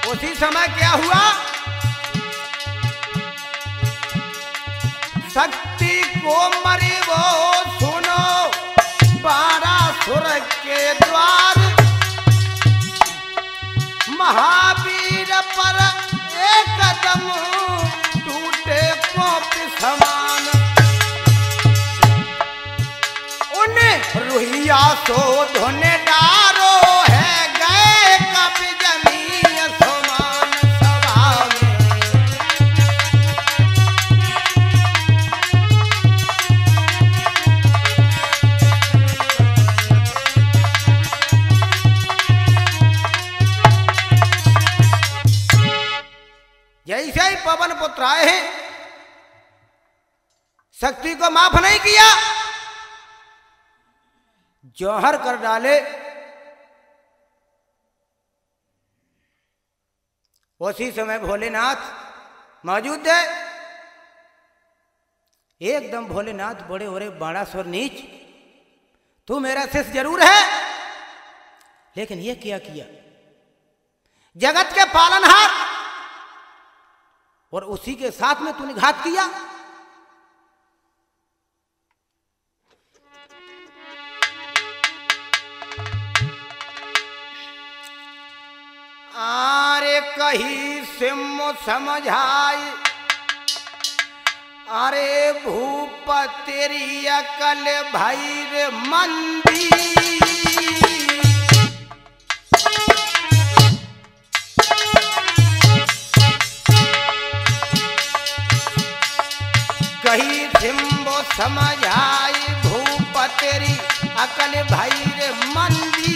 उसी समय क्या हुआ, शक्ति को मरी वो सुनो बारह सुर के द्वार। महावीर पर एक कदम टूटे कोप समान। उन्हें रुहिया सो धोने डारो है गए कप जमी असमान सभा में। जैसे ही पवन पुत्र आए हैं, शक्ति को माफ नहीं किया, जौहर कर डाले। उसी समय भोलेनाथ मौजूद है। एकदम भोलेनाथ बड़े हो रहे, बड़ा स्वर नीच, तू मेरा शिष्य जरूर है, लेकिन ये क्या किया, जगत के पालनहार और उसी के साथ में तूने घात किया। आरे कही सिम समझाई, अरे भूप तेरी अकल भैर मंदी। कही सिम्बो समझाई भूप तेरी अकल भैर मंदी।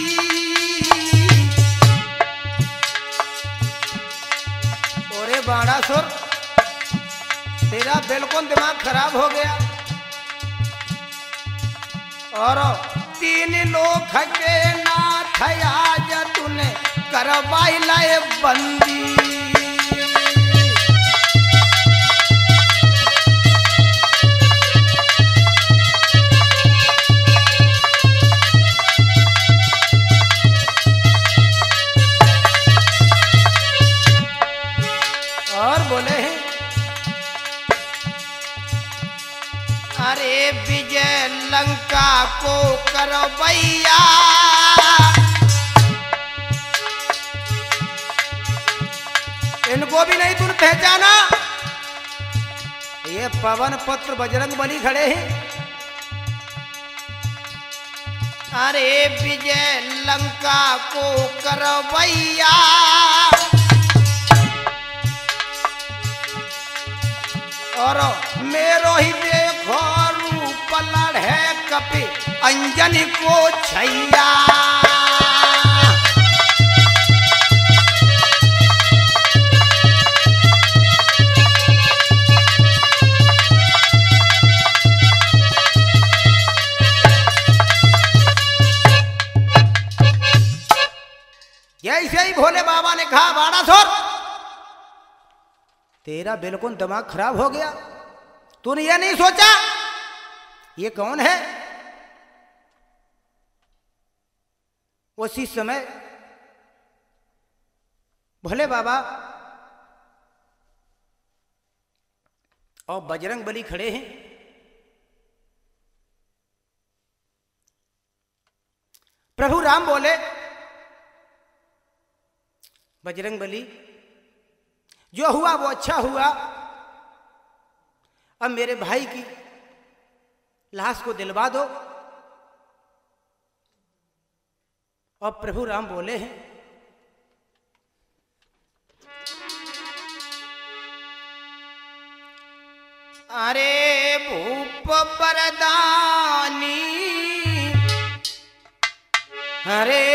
ओरे बाणासुर, तेरा बिल्कुल दिमाग खराब हो गया। और तीन लोग के नाथ आज तूने करवाई लाए बंदी। और बोले हैं, अरे विजय लंका को करवैया। इनको भी नहीं तूने पहचाना, ये पवन पुत्र बजरंग बली खड़े हैं। अरे विजय लंका को करवैया। और मेरो ही देखो रूप लड़े कपि अंजनी को छैया। जैसे ही भोले बाबा ने कहा बाणासुर तेरा बिल्कुल दिमाग खराब हो गया, तूने यह नहीं सोचा ये कौन है? उसी समय भोले बाबा और बजरंग बली खड़े हैं। प्रभु राम बोले बजरंग बली जो हुआ वो अच्छा हुआ, अब मेरे भाई की लाश को दिलवा दो। और प्रभु राम बोले हैं अरे भूप बरदानी, अरे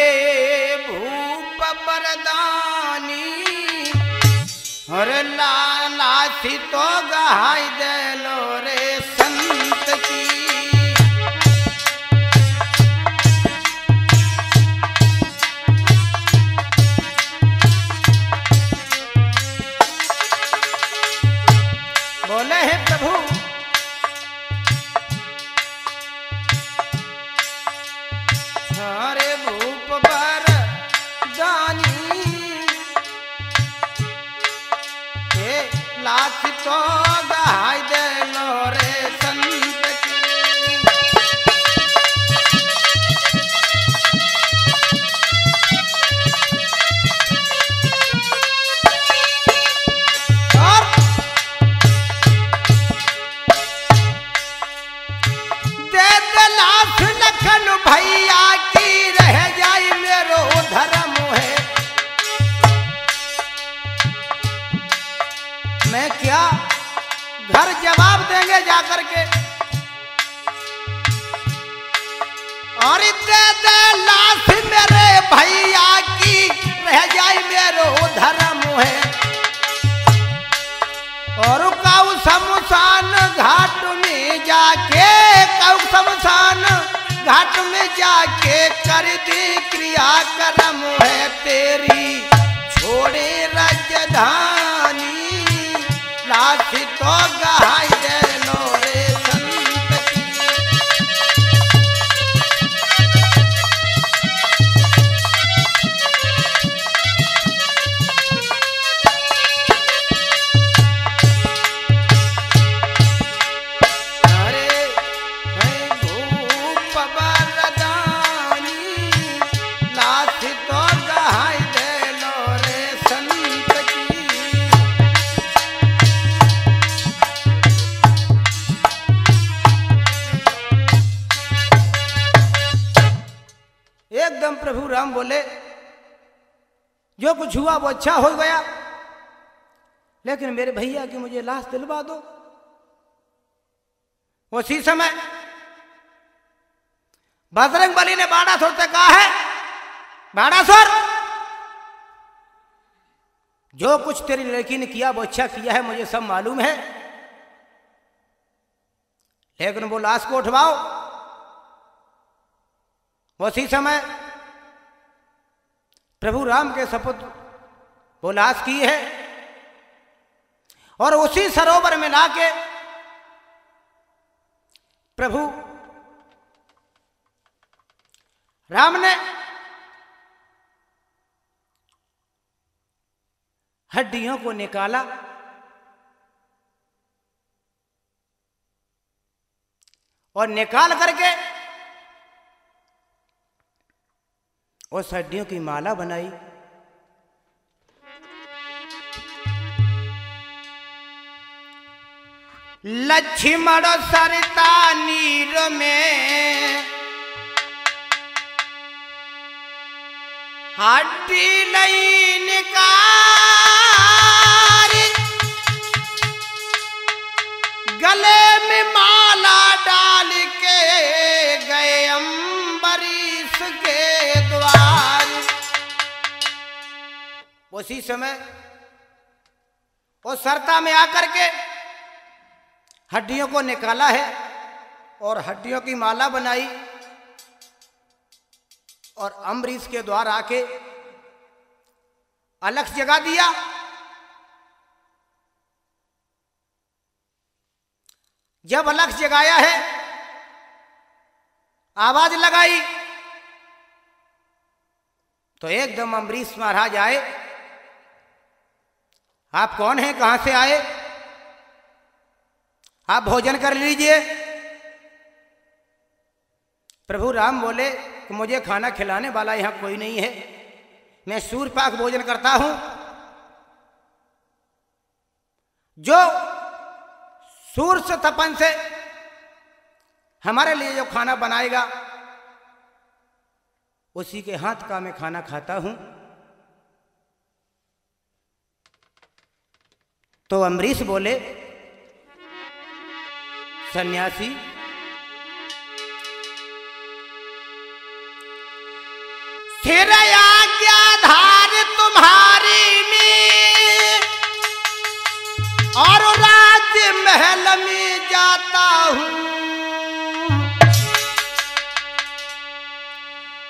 भूप बरदानी, अरे लाशी तो गहाई दे लो रे संत की। बोले हैं प्रभु अरे भूप बरदानी, लाश तो गहाई दे लो रे संत की। और दे दे लाश लखन भैया की, रह जाई मेरो धर्म है। मैं क्या घर जवाब देंगे जाकर के, और दे दे लाश मेरे भैया की, रह जाए मेरो धर्म है। और काऊ शमशान घाट में जाके, काऊ शमशान घाट में जाके कर दी क्रिया कर्म है तेरी छोड़े राजधानी, लाश तो गहाई दे लो रे संत की। अरे भूप बरदानी, लाश तो गहाई दे लो रे संत की। एकदम प्रभु राम बोले जो कुछ हुआ वो अच्छा हो गया, लेकिन मेरे भैया की मुझे लाश दिलवा दो। उसी समय बजरंग बली ने बाणासुर से कहा है बाणासुर जो कुछ तेरी लड़की ने किया वो अच्छा किया है, मुझे सब मालूम है, लेकिन वो लाश को उठवाओ। उसी समय प्रभु राम के सपुत्र वो लाश की है और उसी सरोवर में लाके प्रभु राम ने हड्डियों को निकाला और निकाल करके उस हड्डियों की माला बनाई। लक्ष्मण सरिता नीर में हड्डी नहीं निकाली, गले में माला डाल के गए अम्बरीश के द्वार। उसी समय वो सरता में आकर के हड्डियों को निकाला है और हड्डियों की माला बनाई और अम्बरीश के द्वार आके अलख जगा दिया। जब अलख जगाया है, आवाज लगाई, तो एकदम अम्बरीश महाराज आए। आप कौन हैं, कहां से आए? आप भोजन कर लीजिए। प्रभु राम बोले कि मुझे खाना खिलाने वाला यहां कोई नहीं है, मैं सूर्यपाक भोजन करता हूं। जो सूर्य से तपन से हमारे लिए जो खाना बनाएगा, उसी के हाथ का मैं खाना खाता हूं। तो अम्बरीश बोले, सन्यासी, फिर आज्ञाधार तुम्हारी में और राज्य महल में जाता हूं,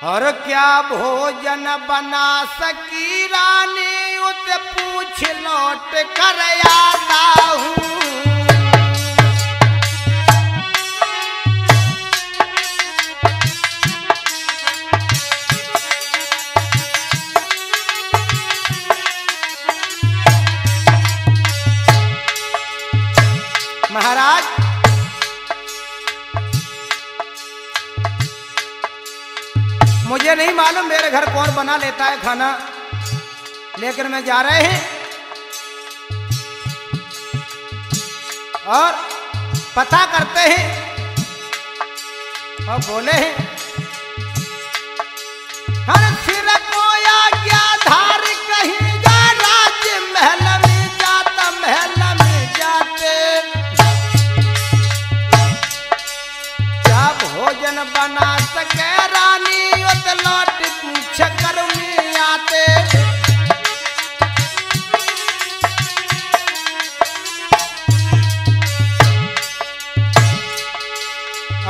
और क्या भोजन बना सकी रानी, उसे पूछ लौट कर आता हूं। महाराज, मुझे नहीं मालूम मेरे घर कौन बना लेता है खाना, लेकिन मैं जा रहे हैं और पता करते हैं। और बोले हैं, हर सिर को आज्ञाधार कहेगा, राज्य महल में जाता, महल में जाते क्या भोजन बना सके रानी, उत लौट पूछ कर में आते।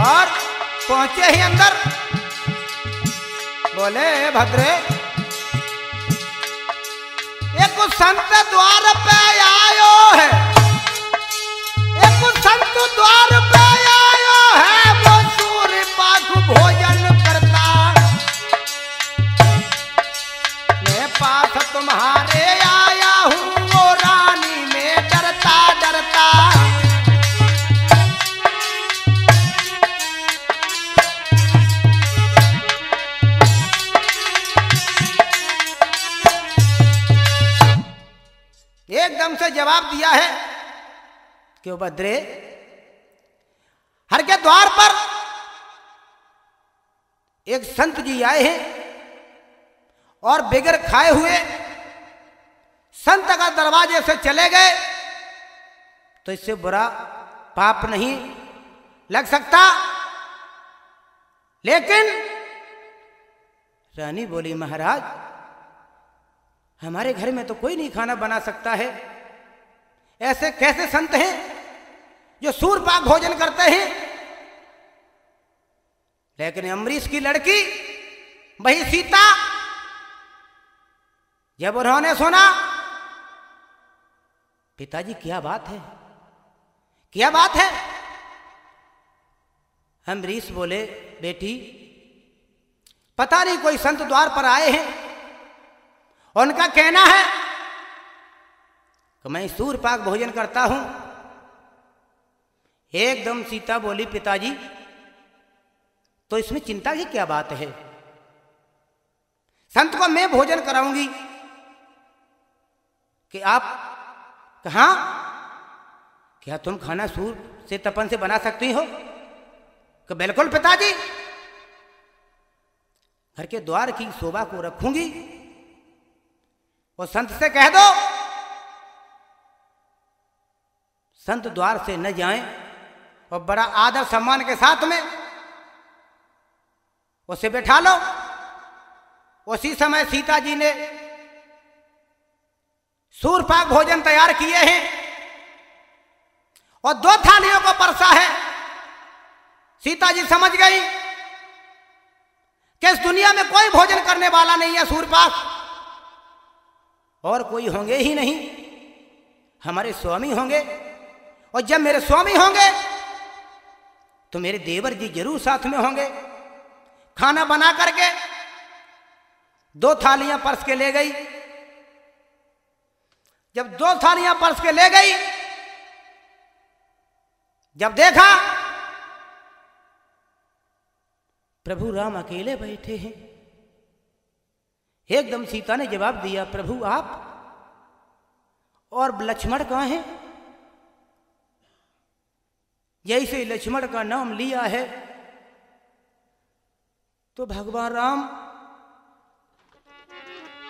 और पहुंचे ही अंदर, बोले भद्रे, एक संत द्वार पे आयो है, एक संत द्वार पे आयो है, वो सूर्यपाक भोजन करता, मैं पास तुम्हारे आया हूं, वो रानी में डरता डरता। एकदम से जवाब दिया है कि वो भद्रे, हर के द्वार पर एक संत जी आए हैं और बगैर खाए हुए संत का दरवाजे से चले गए, तो इससे बुरा पाप नहीं लग सकता। लेकिन रानी बोली, महाराज हमारे घर में तो कोई नहीं खाना बना सकता है, ऐसे कैसे संत हैं जो सूर्यपाक भोजन करते हैं? लेकिन अम्बरीश की लड़की वही सीता, जब उन्होंने सुना, पिताजी क्या बात है, क्या बात है? अम्बरीश बोले, बेटी पता नहीं कोई संत द्वार पर आए हैं, उनका कहना है कि मैं सूर्यपाक भोजन करता हूं। एकदम सीता बोली, पिताजी तो इसमें चिंता की क्या बात है, संत को मैं भोजन कराऊंगी कि आप कहां, क्या तुम खाना सूर्य से तपन से बना सकती हो? कि बिल्कुल पिताजी, घर के द्वार की शोभा को रखूंगी, और संत से कह दो संत द्वार से न जाएं, और बड़ा आदर सम्मान के साथ में उसे बैठा लो। उसी समय सीता जी ने सूर्यपाक भोजन तैयार किए हैं और 2 थालियों को परसा है। सीता जी समझ गई कि इस दुनिया में कोई भोजन करने वाला नहीं है सूर्यपाक। और कोई होंगे ही नहीं, हमारे स्वामी होंगे। और जब मेरे स्वामी होंगे तो मेरे देवर जी जरूर साथ में होंगे। खाना बना करके 2 थालियां परस के ले गई। जब 2 थालियां परस के ले गई, जब देखा प्रभु राम अकेले बैठे हैं, एकदम सीता ने जवाब दिया, प्रभु आप? और लक्ष्मण कहाँ हैं? जैसे लक्ष्मण का नाम लिया है तो भगवान राम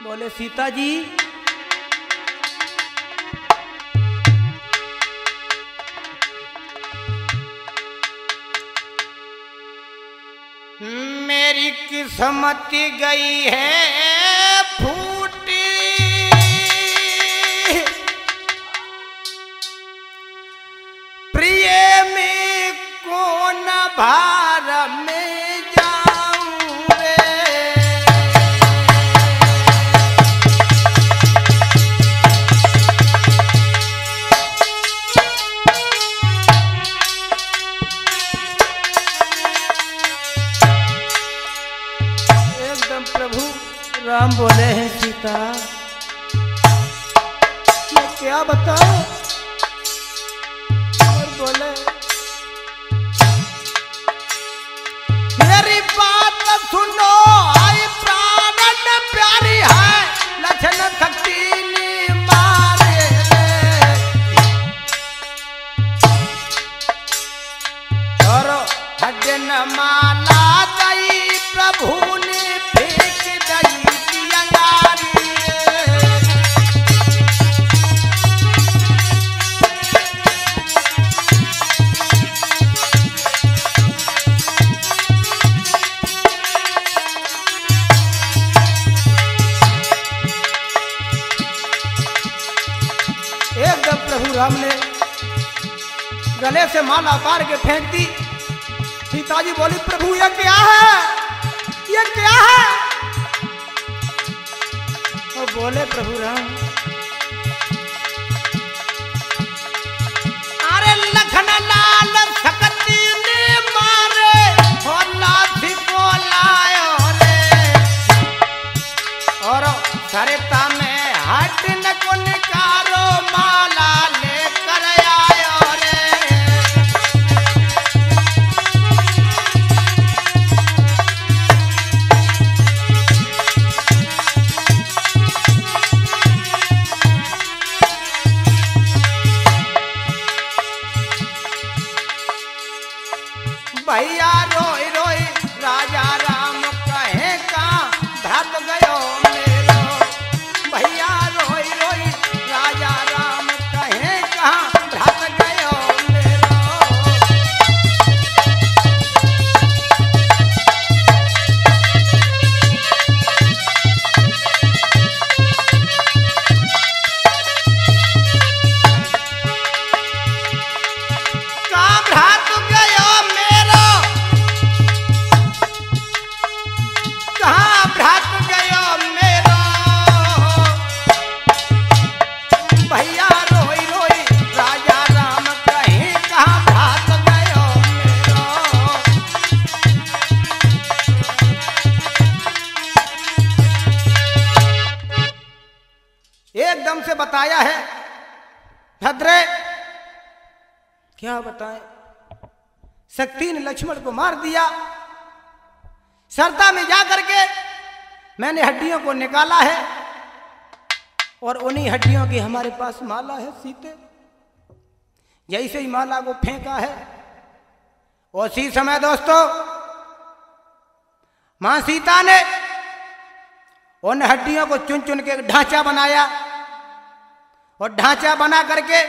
बोले, सीता जी मेरी किस्मत गई है फूटी, प्रिय में कौन भार में जाऊं रे। एकदम प्रभु राम बोले हैं, सीता मैं क्या बताऊं? और बोले, मेरी बात सुनो, आई प्राणन प्यारी है, लक्षण शक्ति ने मारे और हड्डन माला दई प्रभु ने फेंक दई अंगारी। एकदम प्रभु राम ने गले से माला उतार के फेंक दी। सीता जी बोली, प्रभु ये क्या है? ये क्या है? और बोले प्रभु राम, अरे लखन लाल सकती ने मारे और लाठी को लायो रे, और सरिता में हट न को निकारो माला लेकर आयो रे। भैया रोई रोई राजा राम कहे कहाँ भ्रत गयो मेरो। भैया रोई रोई राजा राम कहे कहाँ भ्रत गयो मेरो। कहाँ भ्रत गयो मेरो, कहाँ भ्रत गयो मेरो। भैया रोई रोई राजा राम कहे कहाँ भ्रत गयो मेरो। एकदम से बताया है भद्रे, क्या बताएं? शक्ति ने लक्ष्मण को मार दिया। सरता में जा करके मैंने हड्डियों को निकाला है और उन्हीं हड्डियों की हमारे पास माला है सीते। जैसे ही माला को फेंका है उसी समय दोस्तों मां सीता ने उन हड्डियों को चुन चुन के ढांचा बनाया और ढांचा बना करके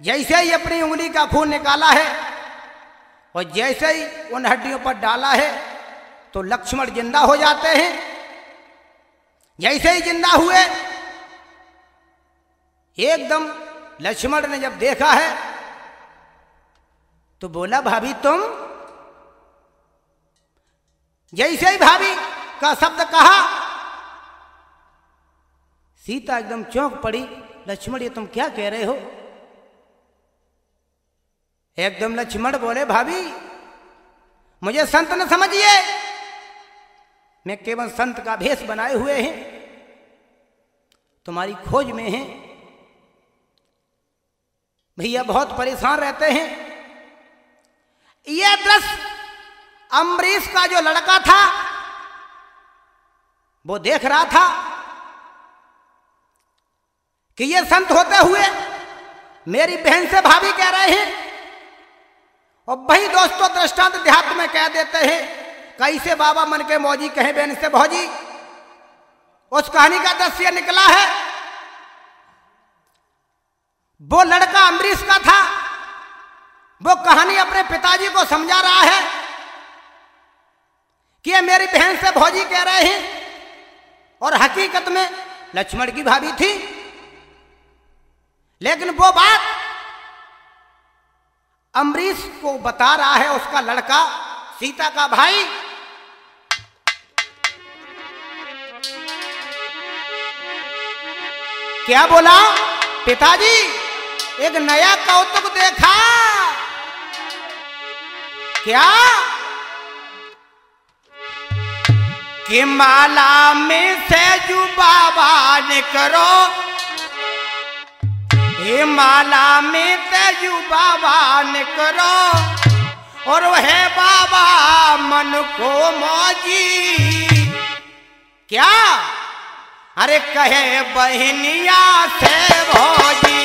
जैसे ही अपनी उंगली का खून निकाला है और जैसे ही उन हड्डियों पर डाला है तो लक्ष्मण जिंदा हो जाते हैं। जैसे ही जिंदा हुए एकदम लक्ष्मण ने जब देखा है तो बोला, भाभी तुम? जैसे ही भाभी का शब्द कहा सीता एकदम चौंक पड़ी, लक्ष्मण ये तुम क्या कह रहे हो? एकदम लक्ष्मण बोले, भाभी मुझे संत न समझिए, मैं केवल संत का भेष बनाए हुए हैं, तुम्हारी खोज में हैं। भैया बहुत परेशान रहते हैं। यह दृश्य अम्बरीश का जो लड़का था वो देख रहा था कि ये संत होते हुए मेरी बहन से भाभी कह रहे हैं, और वही दोस्तों दृष्टांत देहात में कह देते हैं, कैसे बाबा मन के मौजी कहे बहन से भौजी। उस कहानी का दृश्य निकला है, वो लड़का अम्बरीश का था, वो कहानी अपने पिताजी को समझा रहा है कि ये मेरी बहन से भौजी कह रहे हैं, और हकीकत में लक्ष्मण की भाभी थी। लेकिन वो बात अम्बरीश को बता रहा है उसका लड़का, सीता का भाई। क्या बोला? पिताजी एक नया कौतुक देखा। क्या? कि माला में से जू बाबा ने करो, ये माला में तेजू बाबा ने करो, और वह बाबा मन को मौजी। क्या? अरे कहे बहनिया से भौजी।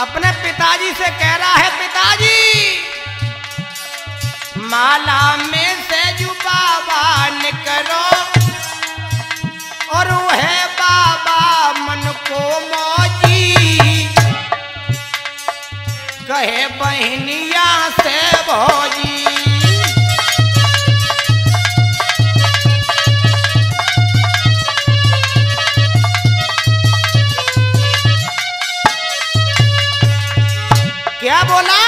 अपने पिताजी से कह रहा है, पिताजी माला में से जू बाबा ने करो, और वह बाबा मन को मौजी। कहे बहनिया से भौजी। क्या बोला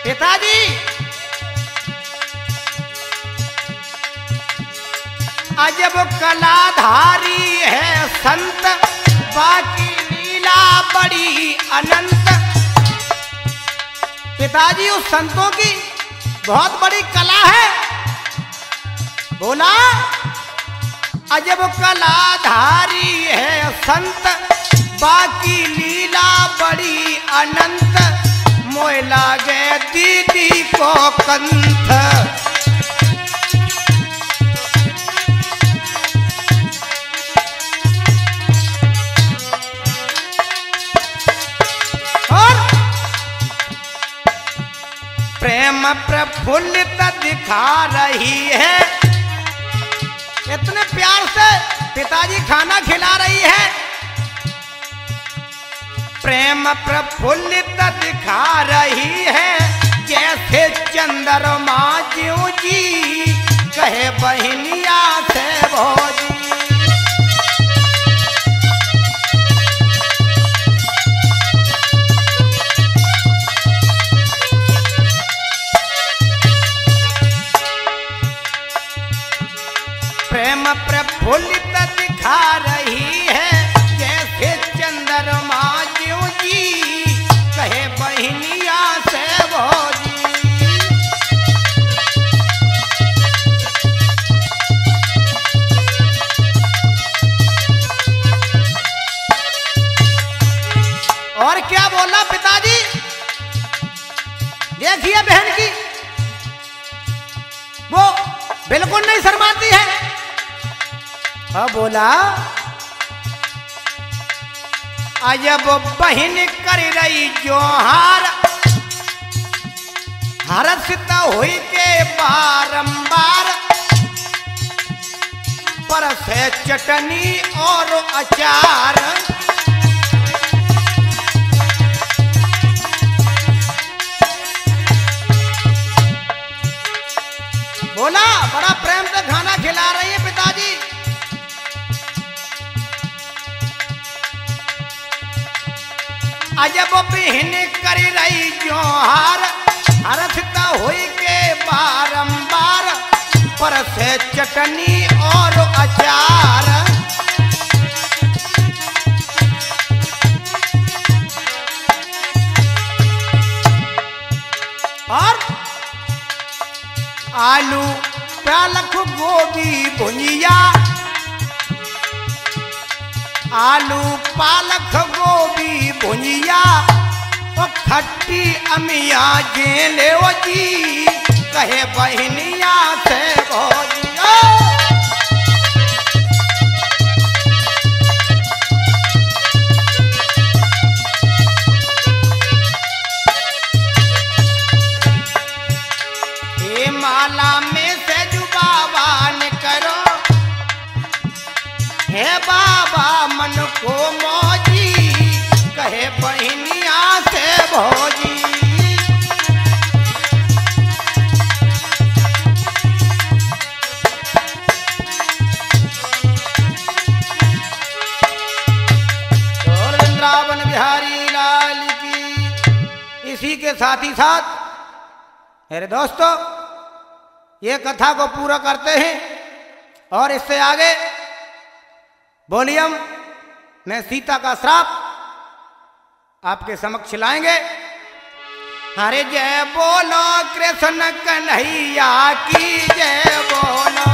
पिताजी? अजब कलाधारी है संत, बाकी लीला बड़ी अनंत। पिताजी उस संतों की बहुत बड़ी कला है। बोला अजब कलाधारी है संत, बाकी लीला बड़ी अनंत। मोय लागे दीदी को कंठ, और प्रेम प्रफुल्लित दिखा रही है। इतने प्यार से पिताजी खाना खिला रही है। प्रेम प्रफुल्लित दिखा रही है, जैसे चंद्रमा ज्यों जी। कहे बहनिया से भौजी। प्रेम प्रफुल्लित दिखा रही है, जैसे चंद्रमा ज्यों जी। कहे बहनिया से भौजी। और क्या बोला पिताजी? देखिए बहन की, वो बिल्कुल नहीं शर्माती है। हाँ बोला अजब बहन कर रही जोहार, हर्षित हुई के बारंबार। परसे चटनी और अचार, बोला बड़ा प्रेम से खाना खिला रही है पिताजी। अजब बिहन कर रही जोहार हरसता हुई के बारंबार पर से चटनी और अचार। और आलू पालक गोभी भुजिया, आलू पालक गोभी भुजिया और खट्टी अमिया जे ले जी कहे बहनिया से भोजिया। हे माला में से जो बाबा ने करो, हे बाबा मन को मौजी कहे बहनिया से भोजी। वृंदावन बिहारी लाल की। इसी के साथ ही साथ मेरे दोस्तों ये कथा को पूरा करते हैं और इससे आगे वॉल्यूम में सीता का श्राप आपके समक्ष लाएंगे। हरे जय बोलो कृष्ण कन्हैया की जय बोलो,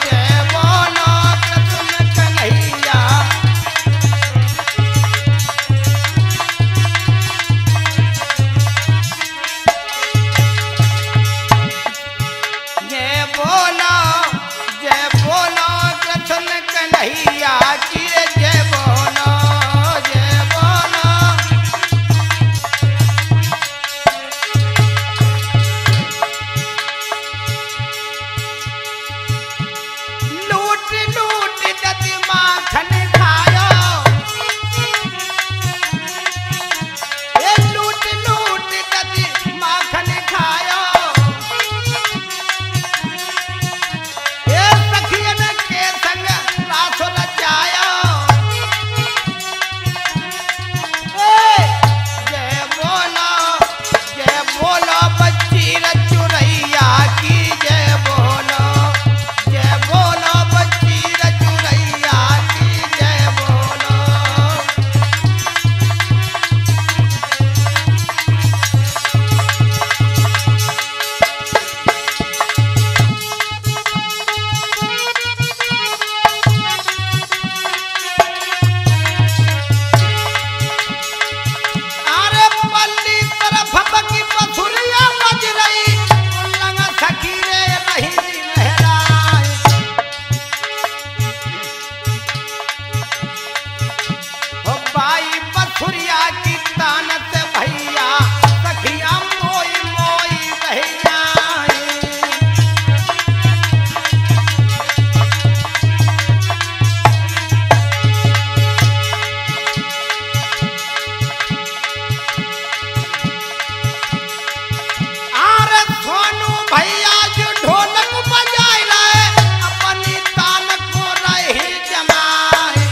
जय बोलो कृष्ण कन्हैया। जय बोलो कृष्ण कन्हैया की जय बोलो, जय बोलो। लूट लूट दति माखन खायो, ए लूट लूट दति माखन खायो। ए सखियन के संग रासो रचायो। जय बोलो बच्ची रचुरैया की जय बोलो, जय बोलो बच्ची रचुरैया की जय बोलो। अरे पल्ली तरफ बकी पथुरिया बज रही, उल्लंघ सखी रे रही लहराए। हो बाई पथुरिया की तानत भैया सखिया मोई मोई बह जाए। आरे सोनू भैया जो ढोलक बजाए रहे अपनी तान को रहे जमाए।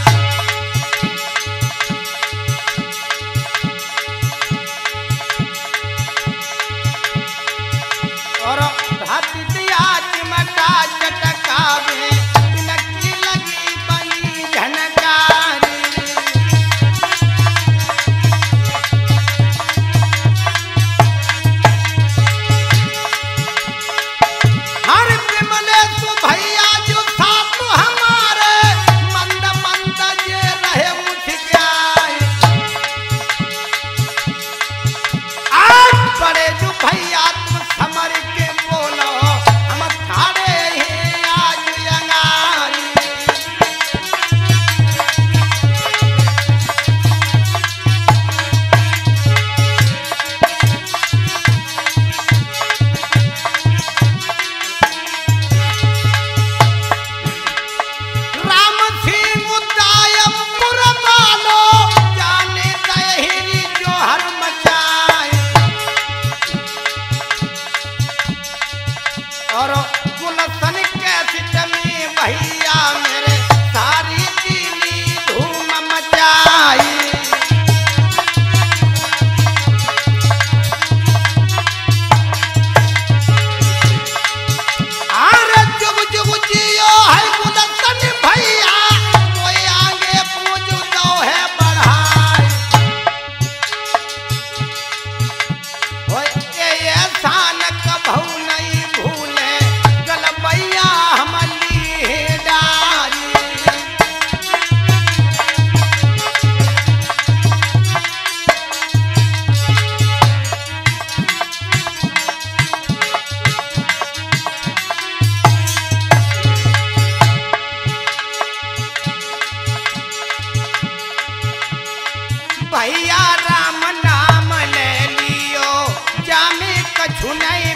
और हाथी दिया चिमटा चटकावे बिनकी लगी बनी झनकारी। हर विमलेश भैया जो साथ हमारे मंद मंद जे रहे मुझ्याए। आज बड़े जो भैया तुम समर के बोलो हम खाड़े हैं आज यंगारी। राम सिंह उदायमपुर वालो जाने दहेरी जो हर मचाए। और गुलशन के सिटमी भैया मेरे सारी दिली धूम मचाई। धुनाई